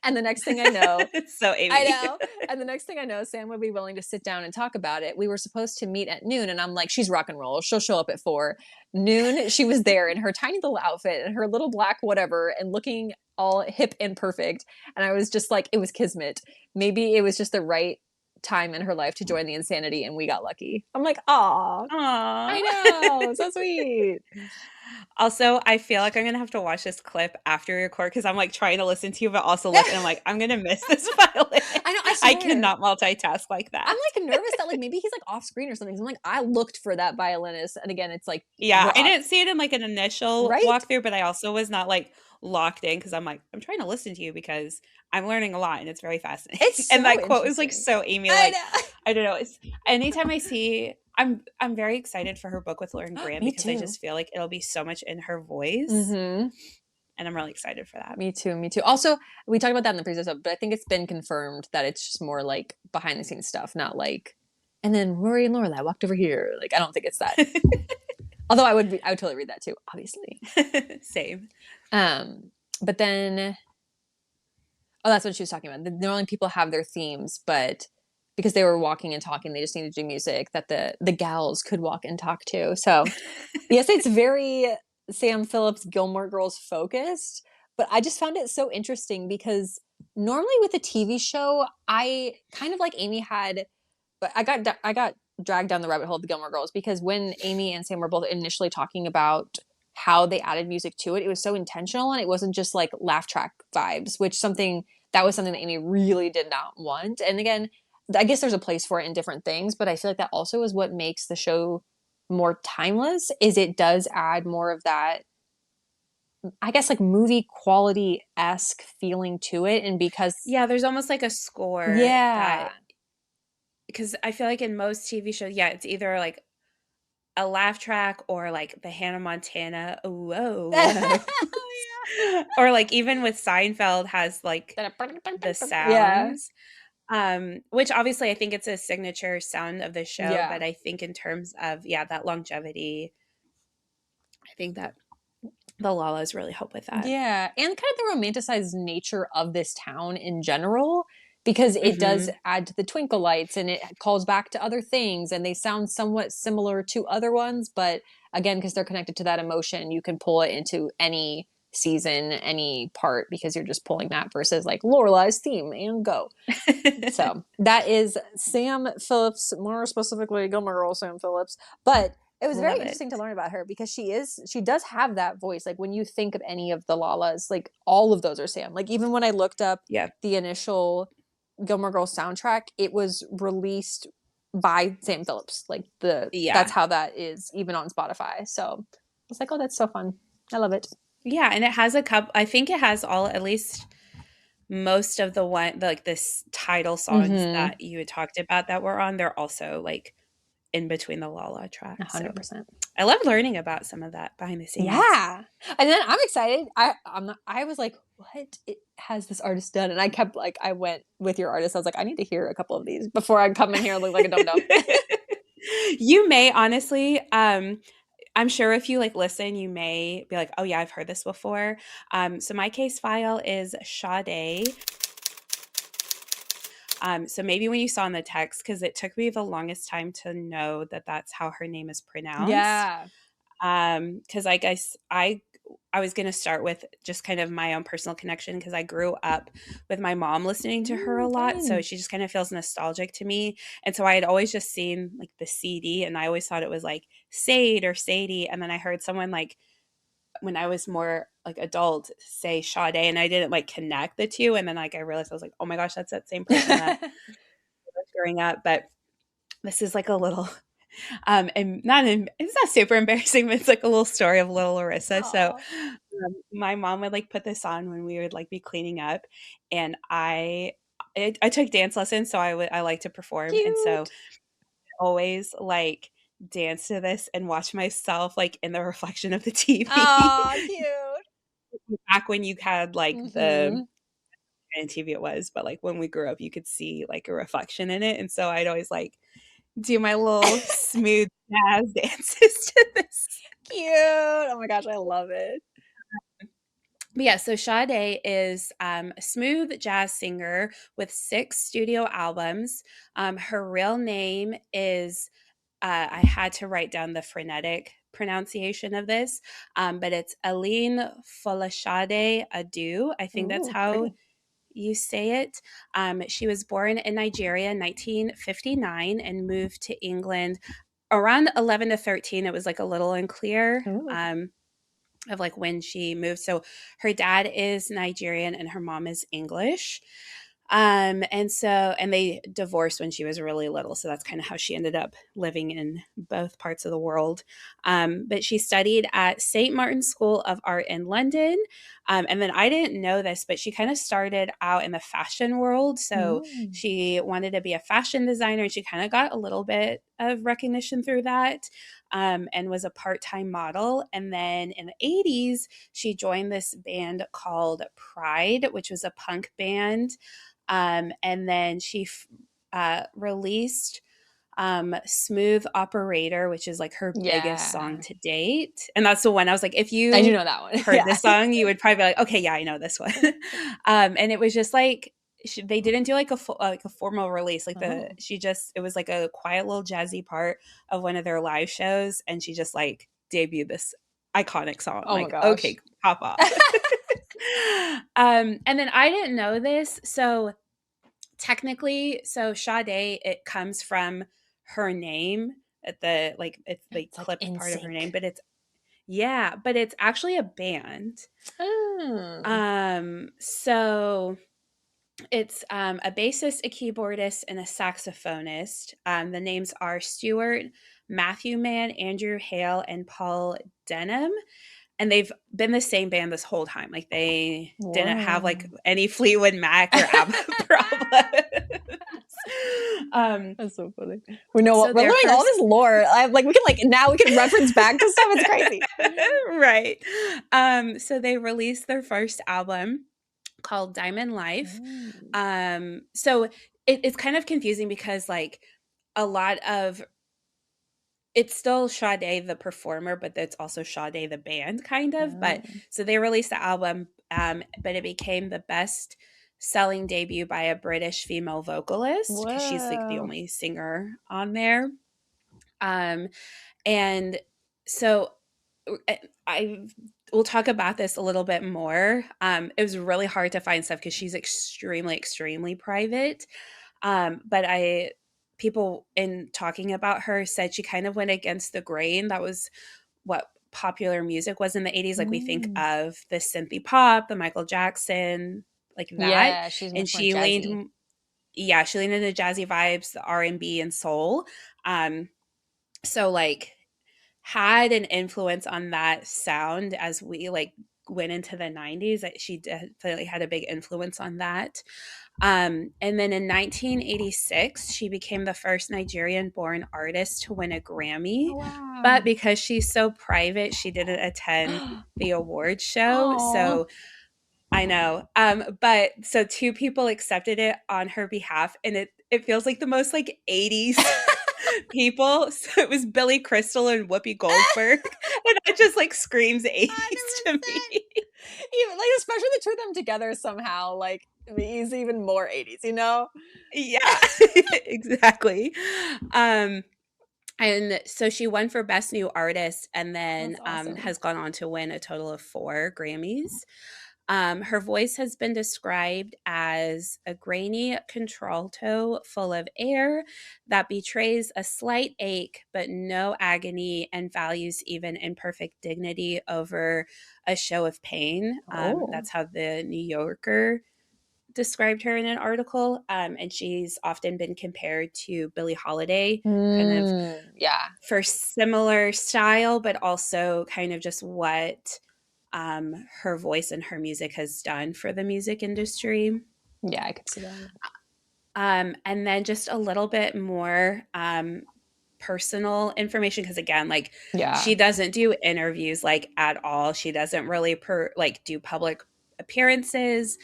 And the next thing I know, It's so I Amy. know. And the next thing I know, Sam would be willing to sit down and talk about it. We were supposed to meet at noon, and I'm like, she's rock and roll. She'll show up at 4. Noon, she was there in her tiny little outfit and her little black whatever and looking all hip and perfect. And I was just like, it was kismet. Maybe it was just the right time in her life to join the insanity, and we got lucky. I'm like, aw, Aw. I know. So sweet. Also, I feel like I'm gonna have to watch this clip after we record because I'm like trying to listen to you, but also look, and I'm like, I'm gonna miss this violin. I know, I I swear. cannot multitask like I'm that. like nervous that like maybe he's like off screen or something. So I'm like, I looked for that violinist, and again, it's like Yeah, I rock, didn't see it in like an initial right? walkthrough, but I also was not like locked in because I'm like, I'm trying to listen to you because I'm learning a lot and it's very fascinating. It's And so that quote was like interesting. so Amy, I like, know. I don't know. It's anytime I see I'm very excited for her book with Lauren Graham Me because I too. just feel like it'll be so much in her voice. Mm-hmm. And I'm really excited for that. Me too. Me too. Also, we talked about that in the previous episode, but I think it's been confirmed that it's just more like behind the scenes stuff, not like. And then Rory and Lorelai walked over here. Like I don't think it's that. Although I would totally read that too, obviously. Same. Um, but then oh, that's what she was talking about. Normally people have their themes, but because they were walking and talking, they just needed to do music that the gals could walk and talk to. So yes, it's very Sam Phillips Gilmore Girls focused, but I just found it so interesting because normally with a TV show, I kind of like Amy had, but I got dragged down the rabbit hole of the Gilmore Girls because when Amy and Sam were both initially talking about how they added music to it, it was so intentional and it wasn't just like laugh track vibes, which something that was something that Amy really did not want. And again, I guess there's a place for it in different things, but I feel like that also is what makes the show more timeless is it does add more of that I guess like movie quality esque feeling to it and because Yeah, there's almost like a score yeah. that because I feel like in most TV shows, yeah, it's either like a laugh track or like the Hannah Montana, whoa, whoa. Or like even with Seinfeld has like the Yeah. sounds, which obviously I think it's a signature sound of the show, Yeah. but I think in terms of, yeah, that longevity, I think that the Lalas really help with that. Yeah, and kind of the romanticized nature of this town in general, because it does Mhm. add to the twinkle lights and it calls back to other things, and they sound somewhat similar to other ones, but again, because they're connected to that emotion, you can pull it into any season, any part, because you're just pulling that versus like Lorelai's theme and go. So that is Sam Phillips, more specifically Gilmore Girl Sam Phillips. But it was very Love it. interesting to learn about her because she does have that voice. Like when you think of any of the Lalas, like all of those are Sam. Like even when I looked up Yeah. the initial Gilmore Girls soundtrack, it was released by Sam Phillips. Like that's Yeah. how that is even on Spotify. So I was like, oh, that's so fun. I love it. Yeah, and it has a couple I think it has all at least most of like this title songs Mm-hmm. that you had talked about that were on, they're also like in between the Lala tracks. So 100%. I love learning about some of that behind the scenes. Yeah. And then I'm excited. I'm not, I was like, what has this artist done? And I kept like I went with your artist. I was like, I need to hear a couple of these before I come in here and look like a dum dum. You may honestly, I'm sure if you like listen, you may be like, oh yeah, I've heard this before. So my case file is Sade. So maybe when you saw in the text, because it took me the longest time to know that that's how her name is pronounced. Yeah. Because I guess I was gonna start with just kind of my own personal connection because I grew up with my mom listening to her a lot, so Fun. she just kind of feels nostalgic to me. And so I had always just seen like the CD, and I always thought it was like Sade or Sadie, and then I heard someone like when I was more like adult say Sade, and I didn't like connect the two, and then like I realized I was like, oh my gosh, that's that same person that I was growing up. But this is like a little and not it's not super embarrassing, but it's like a little story of little Larissa. So Oh. My mom would like put this on when we would like be cleaning up, and I took dance lessons, so I like to perform, and so Cute. always like dance to this and watch myself like in the reflection of the TV. Oh, cute. Back when you had like the Mm-hmm. and TV it was, but like when we grew up, you could see like a reflection in it, and so I'd always like do my little smooth jazz dances to this. Cute. Oh my gosh, I love it. But yeah, so Sade is a smooth jazz singer with 6 studio albums. Her real name is, I had to write down the phonetic pronunciation of this, but it's Aline Folashade Adu. I think that's Ooh, how pretty. you say it. She was born in Nigeria in 1959 and moved to England around 11 to 13. It was like a little unclear. Ooh. Of like when she moved. So her dad is Nigerian and her mom is English. And they divorced when she was really little. So that's kind of how she ended up living in both parts of the world. But she studied at St. Martin's School of Art in London. And then I didn't know this, but she kind of started out in the fashion world. So Mm. she wanted to be a fashion designer and she kind of got a little bit of recognition through that, and was a part time model. And then in the 80s, she joined this band called Pride, which was a punk band. And then she released Smooth Operator, which is like her biggest song Yeah. to date. And that's the one I was like, if I do you know that one. heard Yeah. this song, you would probably be like, okay, yeah, I know this one. And it was just like, they didn't do like a formal release. Like Oh. it was like a quiet little jazzy part of one of their live shows. And she just like debuted this iconic song. Oh my Like, okay, gosh. pop off. And then I didn't know this. So technically, so Sade, it comes from her name at the like it's the It's like clipped in part of her name, sync. but it's yeah, but it's actually a band. Mm. So it's a bassist, a keyboardist, and a saxophonist. The names are Stuart, Matthew Mann, Andrew Hale, and Paul Denham, and they've been the same band this whole time. Like they didn't have like Whoa. any Fleetwood Mac or ABBA problems. um, That's so funny. We know so what we're their learning all first this lore. I like we can like now we can reference back to stuff. It's crazy. right. So they released their first album called Diamond Life. Mm. So it's kind of confusing because like a lot of it's still Sade the performer, but it's also Sade the band, kind of. But Oh. so they released the album, but it became the best selling debut by a British female vocalist because she's like the Whoa. only singer on there. Um, and so I will talk about this a little bit more. It was really hard to find stuff because she's extremely, extremely private. But people in talking about her said she kind of went against the grain. That was what popular music was in the 80s. Like we think Mm. of the synthy pop, the Michael Jackson, like that. Yeah, she's And much more jazzy. yeah, she leaned into jazzy vibes, the R&B and soul. Um, so like had an influence on that sound as we like went into the 90s, that she definitely had a big influence on that. And then in 1986 she became the first Nigerian born artist to win a Grammy, Oh but wow. because she's so private she didn't attend the award show. Oh. So I know. But so 2 people accepted it on her behalf, and it feels like the most like 80s people. So it was Billy Crystal and Whoopi Goldberg. And that just like screams 80s to me. 100%. Even like especially the two of them together somehow like is even more 80s, you know? Yeah, exactly. Um, and so she won for Best New Artist and then That's awesome. has gone on to win a total of 4 Grammys. Her voice has been described as a grainy contralto full of air that betrays a slight ache but no agony and values even imperfect dignity over a show of pain. Oh. That's how the New Yorker described her in an article. And she's often been compared to Billie Holiday, kind of Yeah. for similar style, but also kind of just what. her voice and her music has done for the music industry. Yeah, I could see that. And then just a little bit more personal information because again, like Yeah. she doesn't do interviews like at all. She doesn't really like do public appearances.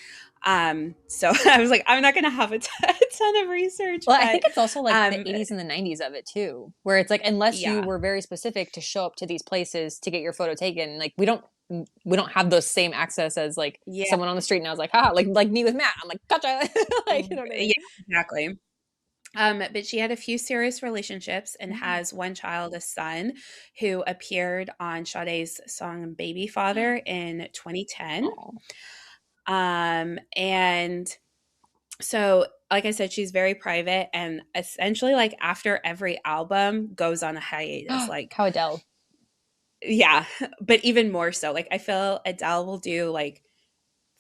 So I was like, I'm not gonna have a ton of research, Well, I but think it's also like the um 80s and the 90s of it too, where it's like unless you yeah, were very specific to show up to these places to get your photo taken, like we don't have those same access as like yeah, someone on the street. And I was like, haha, like me with Matt. I'm like, gotcha. Like, you know what I mean? yeah, exactly. But she had a few serious relationships and Mm. has one child, a son, who appeared on Sade's song Baby Father in 2010. Oh. And so, like I said, she's very private and essentially, like, after every album goes on a hiatus. Like, How Adele. yeah, but even more so. Like, I feel Adele will do like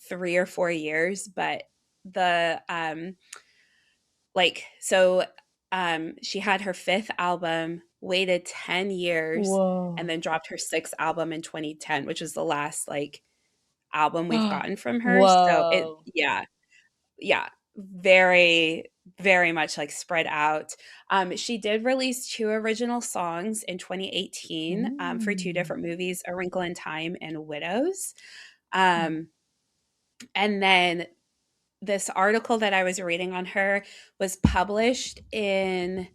3 or 4 years, but the, like, so she had her fifth album, waited 10 years, and Whoa. then dropped her sixth album in 2010, which is the last like album we've gotten from her. So it, Whoa. yeah, yeah, very, very much like spread out. She did release two original songs in 2018 for two Mm. different movies, A Wrinkle in Time and Widows. Um, and then this article that I was reading on her was published in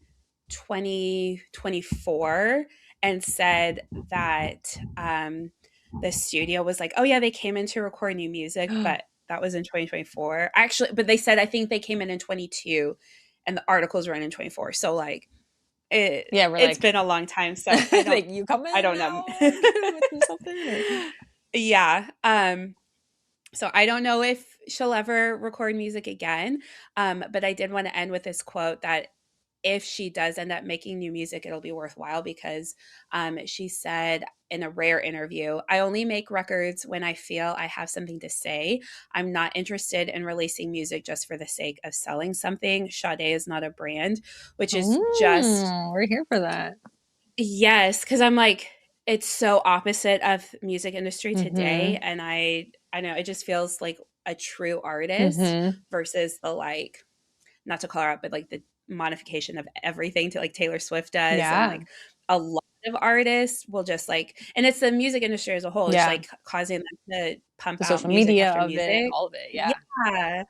2024 and said that the studio was like, oh, yeah, they came in to record new music, but that was in 2024. Actually, but they said, I think they came in 22 and the articles run in 24. So, like, Yeah, we're it's like, been a long time. So like you come I in don't know. now with something or Yeah. So I don't know if she'll ever record music again, but I did want to end with this quote that if she does end up making new music, it'll be worthwhile because she said in a rare interview, I only make records when I feel I have something to say. I'm not interested in releasing music just for the sake of selling something. Sade is not a brand, which is just, We're here for that. yes, because I'm like, it's so opposite of music industry today. Mm-hmm. And I know it just feels like a true artist Mm-hmm. versus the like, not to call her out, but like the modification of everything to like Taylor Swift does. And Yeah. like a lot of artists will just like, and it's the music industry as a whole, it's Yeah. like causing them to pump The out social music media after of it, music. all of it. Yeah. Yeah.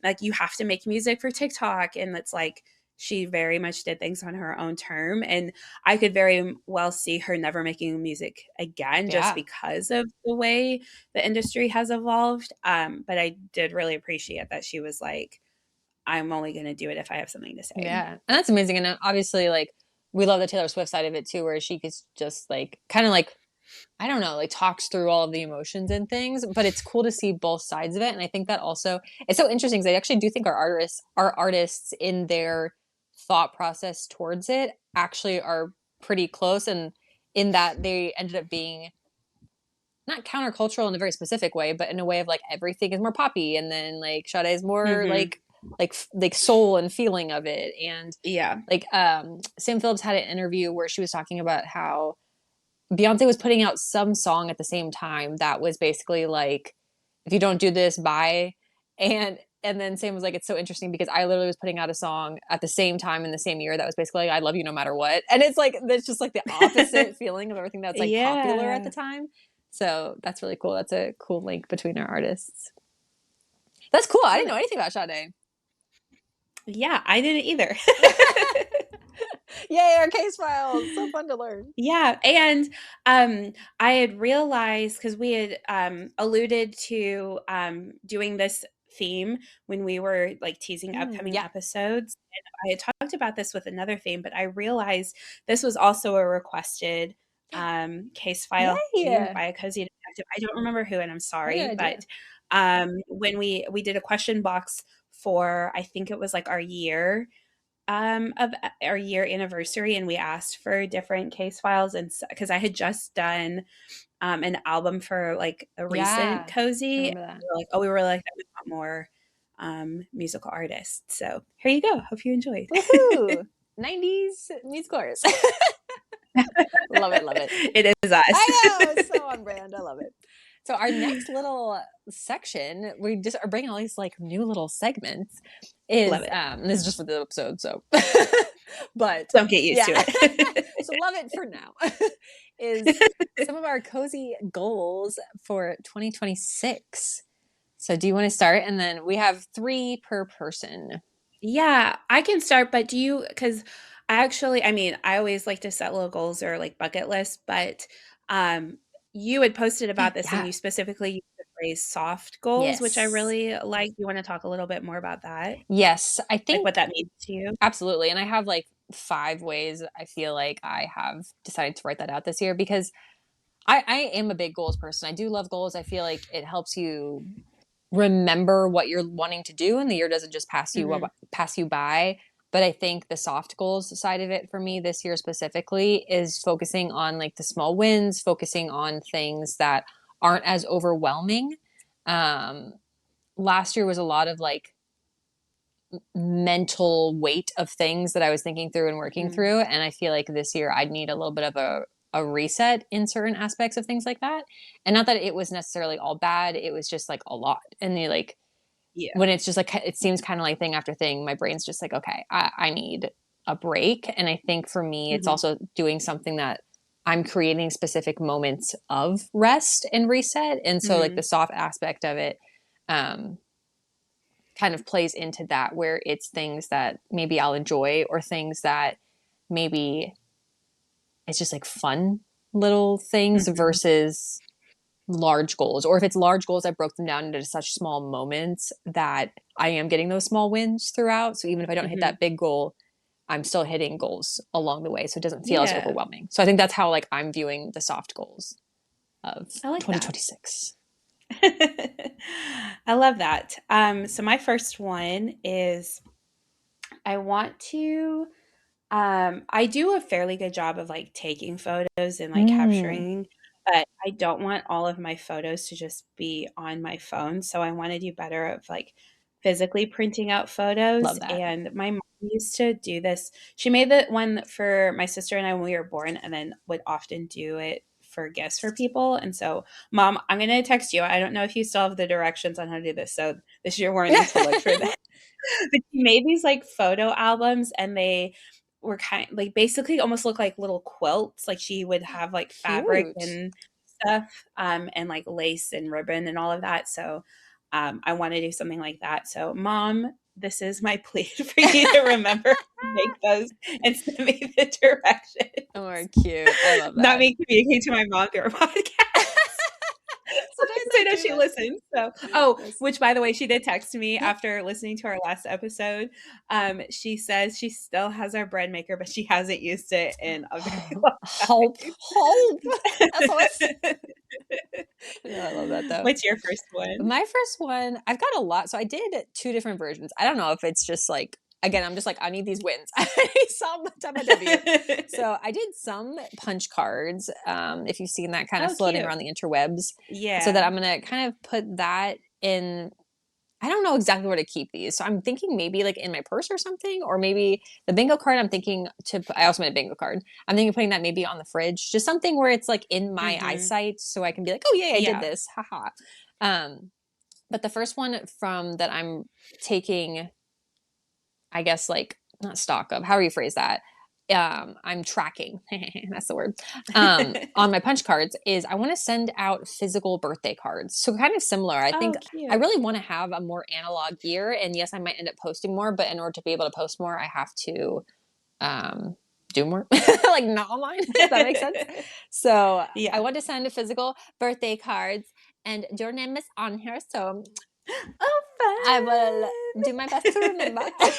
Like you have to make music for TikTok. And it's like, she very much did things on her own term. And I could very well see her never making music again just Yeah. because of the way the industry has evolved. But I did really appreciate that she was like, I'm only going to do it if I have something to say. Yeah. And that's amazing. And obviously, like, we love the Taylor Swift side of it too, where she gets just like kind of like, I don't know, like talks through all of the emotions and things, but it's cool to see both sides of it. And I think that also it's so interesting because I actually do think our artists in their thought process towards it actually are pretty close and in that they ended up being not countercultural in a very specific way, but in a way of like everything is more poppy, and then like Sade is more Mhm. like soul and feeling of it, and Yeah. like Sam Phillips had an interview where she was talking about how Beyonce was putting out some song at the same time that was basically like, if you don't do this, bye. And then Sam was like, it's so interesting because I literally was putting out a song at the same time in the same year that was basically like, I love you no matter what. And it's like that's just like the opposite feeling of everything that's like popular at the Yeah. time. So that's really cool. That's a cool link between our artists. That's cool. I Love didn't know it. anything about Sade. Yeah, I didn't either. Yay, our case files. So fun to learn. Yeah, and I had realized because we had alluded to doing this theme when we were like teasing upcoming Yeah. episodes. And I had talked about this with another theme, but I realized this was also a requested case file theme Yay. by a cozy detective. I don't remember who, and I'm What a good sorry, idea. but when we did a question box for I think it was like of our year anniversary, and we asked for different case files, and because I had just done an album for like a recent Yeah. I cozy, and remember that. we were like, oh, we were like, we want more musical artists. So here you go. Hope you enjoyed. Woohoo! 90s musical artists. Love it, love it. It is us. I know, it's so on brand. I love it. So our next little section, we just are bringing all these like new little segments. Love Is it. this is just for the episode, so but Don't get used yeah, to it. so love it for now. Is some of our cozy goals for 2026. So do you want to start? And then we have three per person. Yeah, I can start, but do you, because I mean, I always like to set little goals or like bucket lists, but um, you had posted about this and Yeah. you specifically used the phrase soft goals, which I Yes. really like. You want to talk a little bit more about that? Yes. I Like what think that means to you? absolutely. And I have like five ways I feel like I have decided to write that out this year because I am a big goals person. I do love goals. I feel like it helps you remember what you're wanting to do and the year doesn't just Hmm. pass you by. But I think the soft goals side of it for me this year specifically is focusing on like the small wins, focusing on things that aren't as overwhelming. um Last year was a lot of like mental weight of things that I was thinking through and working Hmm. through. And I feel like this year I'd need a little bit of a reset in certain aspects of things like that. And not that it was necessarily all bad, it was just like a lot. And you like Yeah. when it's just like it seems kind of like thing after thing, my brain's just like, okay, I need a break. And I think for me, it's Hmm. also doing something that I'm creating specific moments of rest and reset. And so like Hmm. the soft aspect of it, um, kind of plays into that where it's things that maybe I'll enjoy or things that maybe it's just like fun little things Hmm. versus large goals. Or if it's large goals, I broke them down into such small moments that I am getting those small wins throughout. So even if I don't hit Hmm. that big goal, I'm still hitting goals along the way. So it doesn't feel as Yeah. overwhelming. So I think that's how like I'm viewing the soft goals of I like that. 2026. I love that. So my first one is I want to I do a fairly good job of like taking photos and like Mm, capturing, but I don't want all of my photos to just be on my phone. So I want to do better of like physically printing out photos. love that. And my mom used to do this. She made the one for my sister and I when we were born, and then would often do it for gifts for people. And so, Mom, I'm going to text you. I don't know if you still have the directions on how to do this. So this is your warning to look for that. But she made these like photo albums and they were kind like basically almost look like little quilts. Like she would have like fabric Cute. and stuff, and like lace and ribbon and all of that. So I want to do something like that. So Mom, this is my plea for you to remember to make those and send me the Oh, directions. cute. I love Not that. me communicate to my mom through a podcast. Sometimes 'Cause I I know do she that. listens, so oh, Yes. which by the way, she did text me Yep. after listening to our last episode. She says she still has our bread maker, but she hasn't used it in a very long Hope, hope. SOS. time. No, I love that though. What's your first one? My first one, I've got a lot. So I did two different versions. I don't know if it's just like, again, I'm just like, I need these wins. I need some type of W. So I did some punch cards, if you've seen that kind of Oh, floating cute. around the interwebs. So that Yeah. I'm going to kind of put that in. I don't know exactly where to keep these. So I'm thinking maybe like in my purse or something, or maybe the bingo card. I'm thinking I also made a bingo card. I'm thinking of putting that maybe on the fridge, just something where it's like in my Mhm. eyesight so I can be like, oh, yay, I did Yeah. this. Haha. Um, but the first one from that I'm taking, I guess, like not stock of, how do you phrase that? I'm tracking, that's the word, on my punch cards is I want to send out physical birthday cards. So kind of similar. I think Oh, I cute. really want to have a more analog year. And yes, I might end up posting more, but in order to be able to post more, I have to um, do more, like not online, if that makes sense. So I Yeah. want to send physical birthday cards, and your name is on here. So I will Oh, do my best to remember. fun.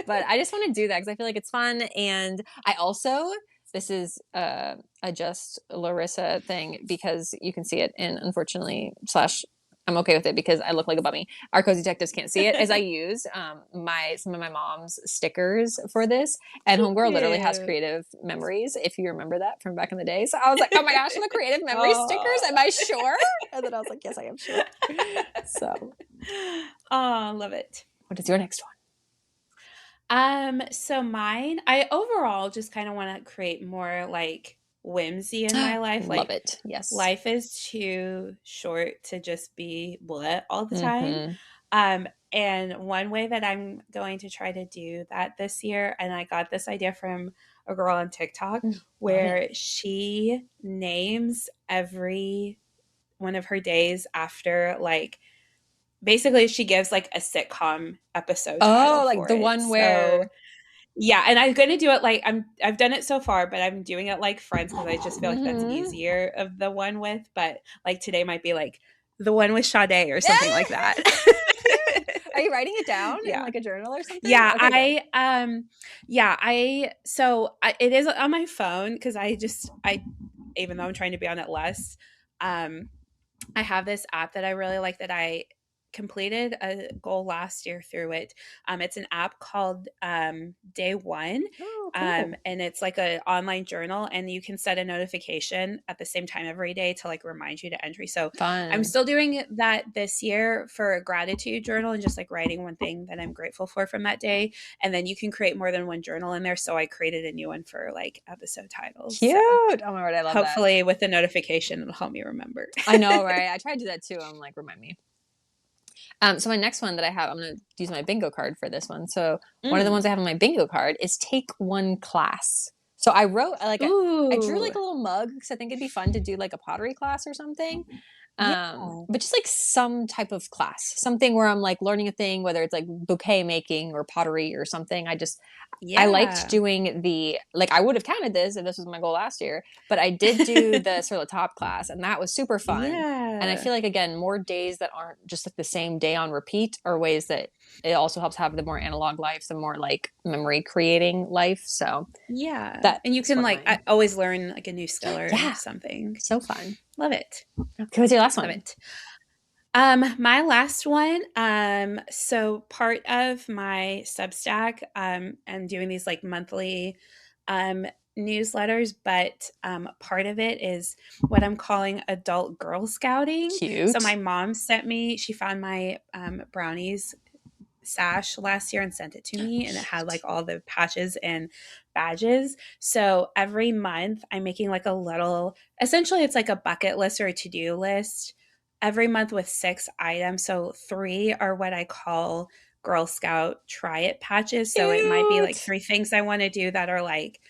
But I just want to do that because I feel like it's fun. And I also, this is a just Larisa thing because you can see it in, unfortunately, slash, I'm okay with it because I look like a bummy. Our cozy detectives can't see it as I use my some of my mom's stickers for this. And Homegirl literally has Cute. creative memories, if you remember that from back in the day. So I was like, oh my gosh, the creative memory stickers. Oh. Am I sure? And then I was like, yes, I am sure. So Oh, love it. what is your next one? So mine, I overall just kind of want to create more like whimsy in my life. Love Like, it. Yes. life is too short to just be blah all the time. Mm-hmm. And one way that I'm going to try to do that this year, and I got this idea from a girl on TikTok, Love it. where she names every one of her days after, like, basically she gives like a sitcom episode title Oh, like for the it. one So where. yeah, and I'm going to do it like I've done it so far, but I'm doing it like Friends because I just feel like that's Mm-hmm. easier of the one with. But like today might be like the one with Sade or something like that. Cute. Are you writing it down in Yeah. like a journal or something? Yeah, Okay, good. it is on my phone because I even though I'm trying to be on it less, um I have this app that I really like that I completed a goal last year through it. It's an app called Day One, Oh, cool. and it's like an online journal, and you can set a notification at the same time every day to like remind you to entry. So I'm Fun. still doing that this year for a gratitude journal and just like writing one thing that I'm grateful for from that day. And then you can create more than one journal in there. So I created a new one for like episode titles. Cute. So Oh my word, I love that. hopefully with the notification, it'll help me remember. I know, right? I try to do that too. I'm like, remind me. So my next one that I have, I'm gonna use my bingo card for this one. So one of the Mm. ones I have on my bingo card is take one class. So I wrote like I drew Ooh. like a little mug because I think it'd be fun to do like a pottery class or something. Yeah. But just like some type of class, something where I'm like learning a thing, whether it's like bouquet making or pottery or something. I liked Yeah. doing the like I would have counted this if this was my goal last year, but I did do the sort of top class and that was super fun. And I Yeah. feel like again, more days that aren't just like the same day on repeat are ways that it also helps have the more analog life, the more like memory creating life. So Yeah. And you that's can one of like mine. always learn like a new skill or Yeah, something. so fun. Love it. Okay, what's your last Love one? it. My last one, so part of my Substack, I'm doing these like monthly um newsletters, but part of it is what I'm calling adult Girl Scouting. So my Cute. mom sent me, she found my brownies sash last year and sent it to me, and it had like Cute. all the patches and badges. So every month I'm making like a little, essentially it's like a bucket list or a to-do list every month with 6 items. So 3 are what I call Girl Scout try it patches. So it might be like Cute. 3 things I want to do that are like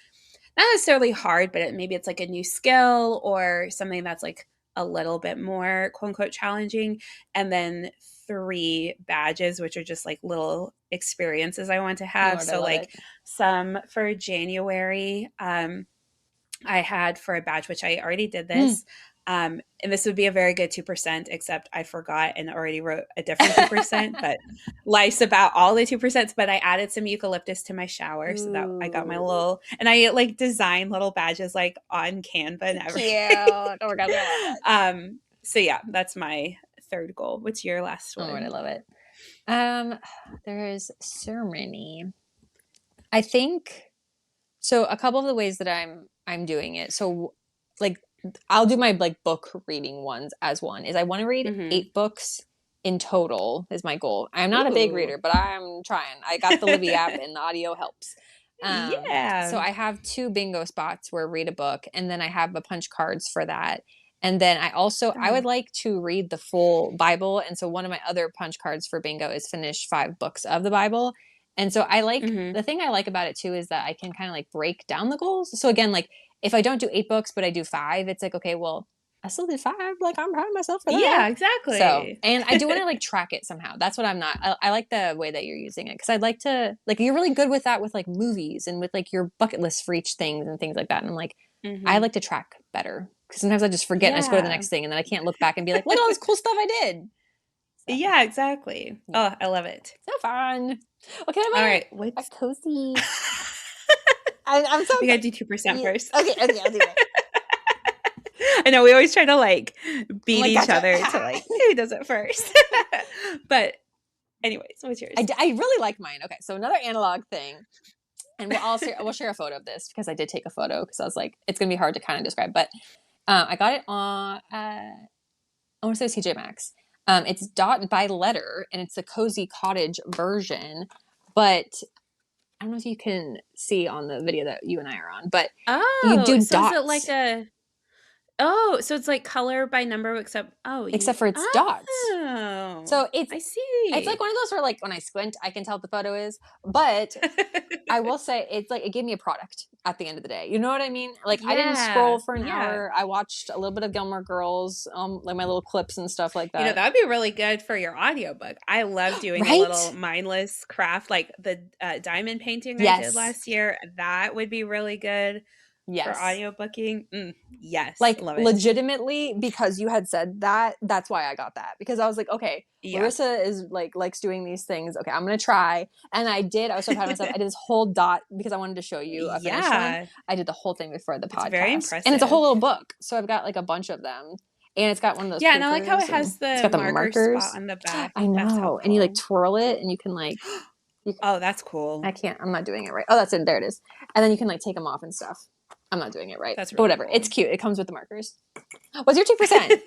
not necessarily hard, but maybe it's like a new skill or something that's like a little bit more quote unquote challenging. And then 3 badges, which are just like little experiences I want to Oh my have. word, I So love like it. some for January, I had for a badge, which I already did Mm. this. And this would be a very good 2%, except I forgot and already wrote a different 2%. But life's about all the 2%. But I added some eucalyptus to my shower so that I got my Ooh, little, and I like designed little badges like on Canva and cute. everything. Oh my gosh, I love it. So yeah, that's my third goal. What's your last Oh my word, I one? love it. Um, there's so many. I think so. A couple of the ways that I'm doing it. So, like, I'll do my like book reading ones as one. Is I want to read Mm-hmm. 8 books in total is my goal. I'm not a big Ooh. reader, but I'm trying. I got the Livy app and the audio helps. So Yeah. I have 2 bingo spots where I read a book, and then I have the punch cards for that. And then I would Fun. like to read the full Bible. And so one of my other punch cards for bingo is finish 5 books of the Bible. And so I like Mm-hmm. the thing I like about it too is that I can kind of like break down the goals. So again, like if I don't do 8 books, but I do 5, it's like, okay, well, I still did 5. Like I'm proud of myself for that. Yeah, So, exactly. and I do want to like track it somehow. That's what I'm not. I like the way that you're using it because I'd like to, like, you're really good with that with like movies and with like your bucket list for each things and things like that. And I'm like, I Mm-hmm. like to track better because sometimes I just forget and I just go to the Yeah. next thing and then I can't look back and be like, look at all this cool stuff I did. So, Yeah, exactly. yeah, Oh, I love it. so fun. Okay, All I'm right, a what's cozy. I'm so we gotta excited. do 2% Yeah. first. Okay, okay, I'll do that. I know we always try to like I'm beat like, each gotcha. other to like who does it first. But anyways, what's yours? I really like mine. Okay, so another analog thing, and we'll share a photo of this because I did take a photo because I was like, it's gonna be hard to kind of describe, but I got it on I want to say TJ Maxx. It's dot by letter, and it's a cozy cottage version, but I don't know if you can see on the video that you and I are on, but you Oh, do so is it like dots, a oh, so it's like color by number except oh, you except for it's dots. oh, So I it's like see. one of those where like when I squint, I can tell what the photo is. But I will say it's like it gave me a product at the end of the day. You know what I mean? Like I didn't scroll Yeah, for an yeah. hour. I watched a little bit of Gilmore Girls, like my little clips and stuff like that. That'd be really good for your audiobook. I love doing a little Right? mindless craft, like the, diamond painting I did Yes. last year. That would be really good for Yes. audiobooking. Yes, Like love it. legitimately, because you had said that, that's why I got that. Because I was like, okay, Yeah. Larissa is like likes doing these things. Okay, I'm gonna try. And I did. I was so proud of myself. I did this whole dot because I wanted to show you a finished one. Yeah, I did the whole thing before the it's very podcast. And it's a whole impressive. little book. So I've got like a bunch of them. And it's got one of those Yeah, and I like how it proofers and has it's the got the marker spot markers. on the back. I That's know. And you like helpful. twirl it and you can like you, Oh, that's cool. I can't, I'm not doing it right. Oh, that's it. There it is. And then you can like take them off and stuff. I'm not doing it right. That's But really whatever. It's cool. cute. It comes with the markers. What's your 2%?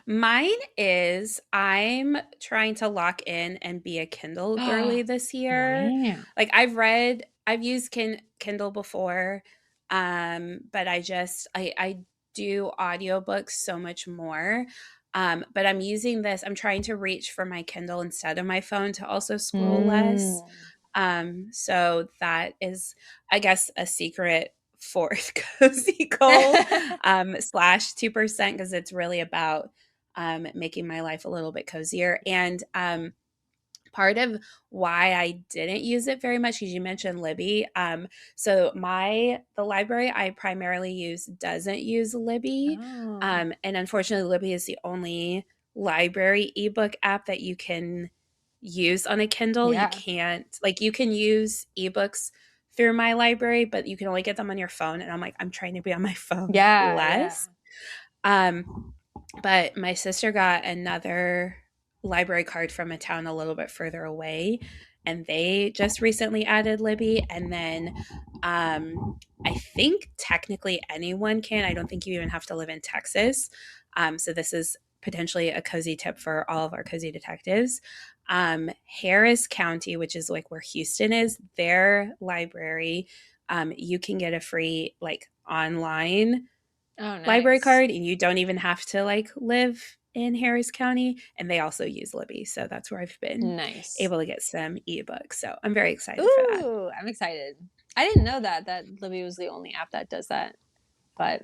Mine is I'm trying to lock in and be a Kindle girly this year. Wow. Like I've used Kindle before, but I do audiobooks so much more. But I'm using this. I'm trying to reach for my Kindle instead of my phone to also scroll less. Mm. So that is, I guess, a secret fourth cozy goal slash 2% because it's really about making my life a little bit cozier. And part of why I didn't use it very much, because you mentioned Libby. So the library I primarily use doesn't use Libby, Oh. and unfortunately, Libby is the only library ebook app that you can use on a Kindle. You Yeah. can't like you can use ebooks through my library, but you can only get them on your phone. And I'm like, I'm trying to be on my phone Yeah, yeah. less. Um, but my sister got another library card from a town a little bit further away, and they just recently added Libby. And then I think technically anyone can. I don't think you even have to live in Texas. So this is potentially a cozy tip for all of our cozy detectives. Harris County, which is like where Houston is, their library, you can get a free like online Oh, library nice. card and you don't even have to like live in Harris County, and they also use Libby, so that's where I've been Nice. able to get some ebooks, so I'm very excited for that. Ooh, I'm excited. I didn't know that Libby was the only app that does that, but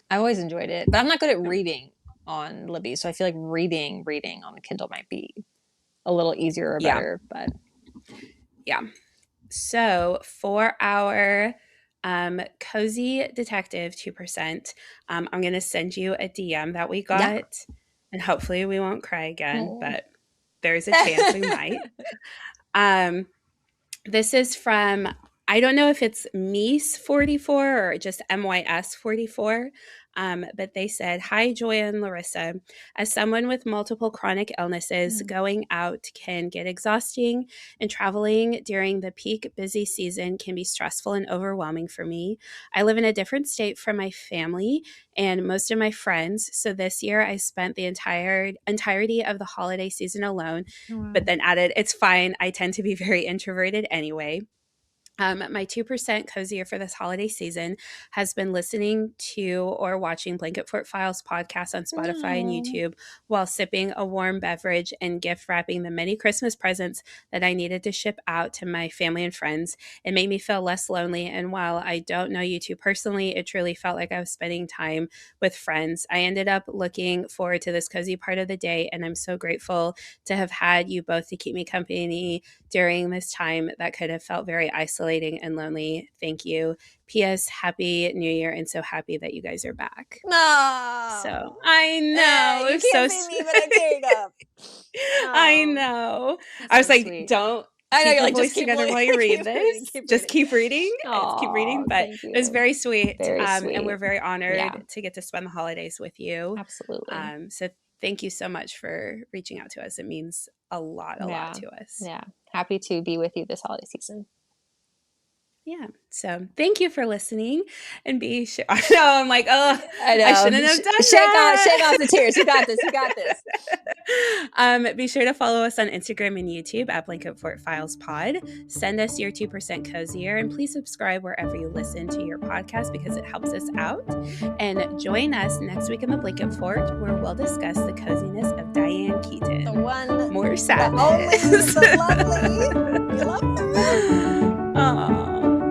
I've always enjoyed it. But I'm not good at Um, reading on Libby, so I feel like reading on the Kindle might be a little easier or yeah, better. But yeah. So for our cozy detective 2%, I'm going to send you a DM that we yeah. got, and hopefully we won't cry again, Oh. but there's a chance we might. um This is from, I don't know if it's Mies44 or just MYS44, but they said, "Hi, Joy and Larissa. As someone with multiple chronic illnesses, Mm. going out can get exhausting, and traveling during the peak busy season can be stressful and overwhelming for me. I live in a different state from my family and most of my friends, so this year I spent the entirety of the holiday season alone, but Wow. then added, it's fine. I tend to be very introverted anyway. My 2% cozier for this holiday season has been listening to or watching Blanket Fort Files podcast on Spotify and No. YouTube while sipping a warm beverage and gift wrapping the many Christmas presents that I needed to ship out to my family and friends. It made me feel less lonely. And while I don't know you two personally, it truly felt like I was spending time with friends. I ended up looking forward to this cozy part of the day, and I'm so grateful to have had you both to keep me company during this time that could have felt very isolating and lonely. Thank you. P.S. Happy New Year, and so happy that you guys are back." So No. I know You it's so can't see me, but I teared up. I Oh, know. that's I so was like, sweet. don't I know keep you're your like, just voice keep together while you read keep reading, this. keep Just reading. keep reading. Keep reading. Oh, But thank it was you. very sweet, Very and sweet. we're very Yeah, honored to get to spend the holidays with you. absolutely. So thank you so much for reaching out to us. It means a lot Yeah, to us. yeah. Happy to be with you this holiday season. Yeah. So thank you for listening, and be sure. I know I'm like, oh, I I know. shouldn't have done Shake that. off the tears. You got this. You got this. Be sure to follow us on Instagram and YouTube at Blanket Fort Files Pod. Send us your 2% cozier, and please subscribe wherever you listen to your podcast because it helps us out. And join us next week in the Blanket Fort, where we'll discuss the coziness of Diane Keaton. The one, More the only, sadness. the lovely. We love her. Aww.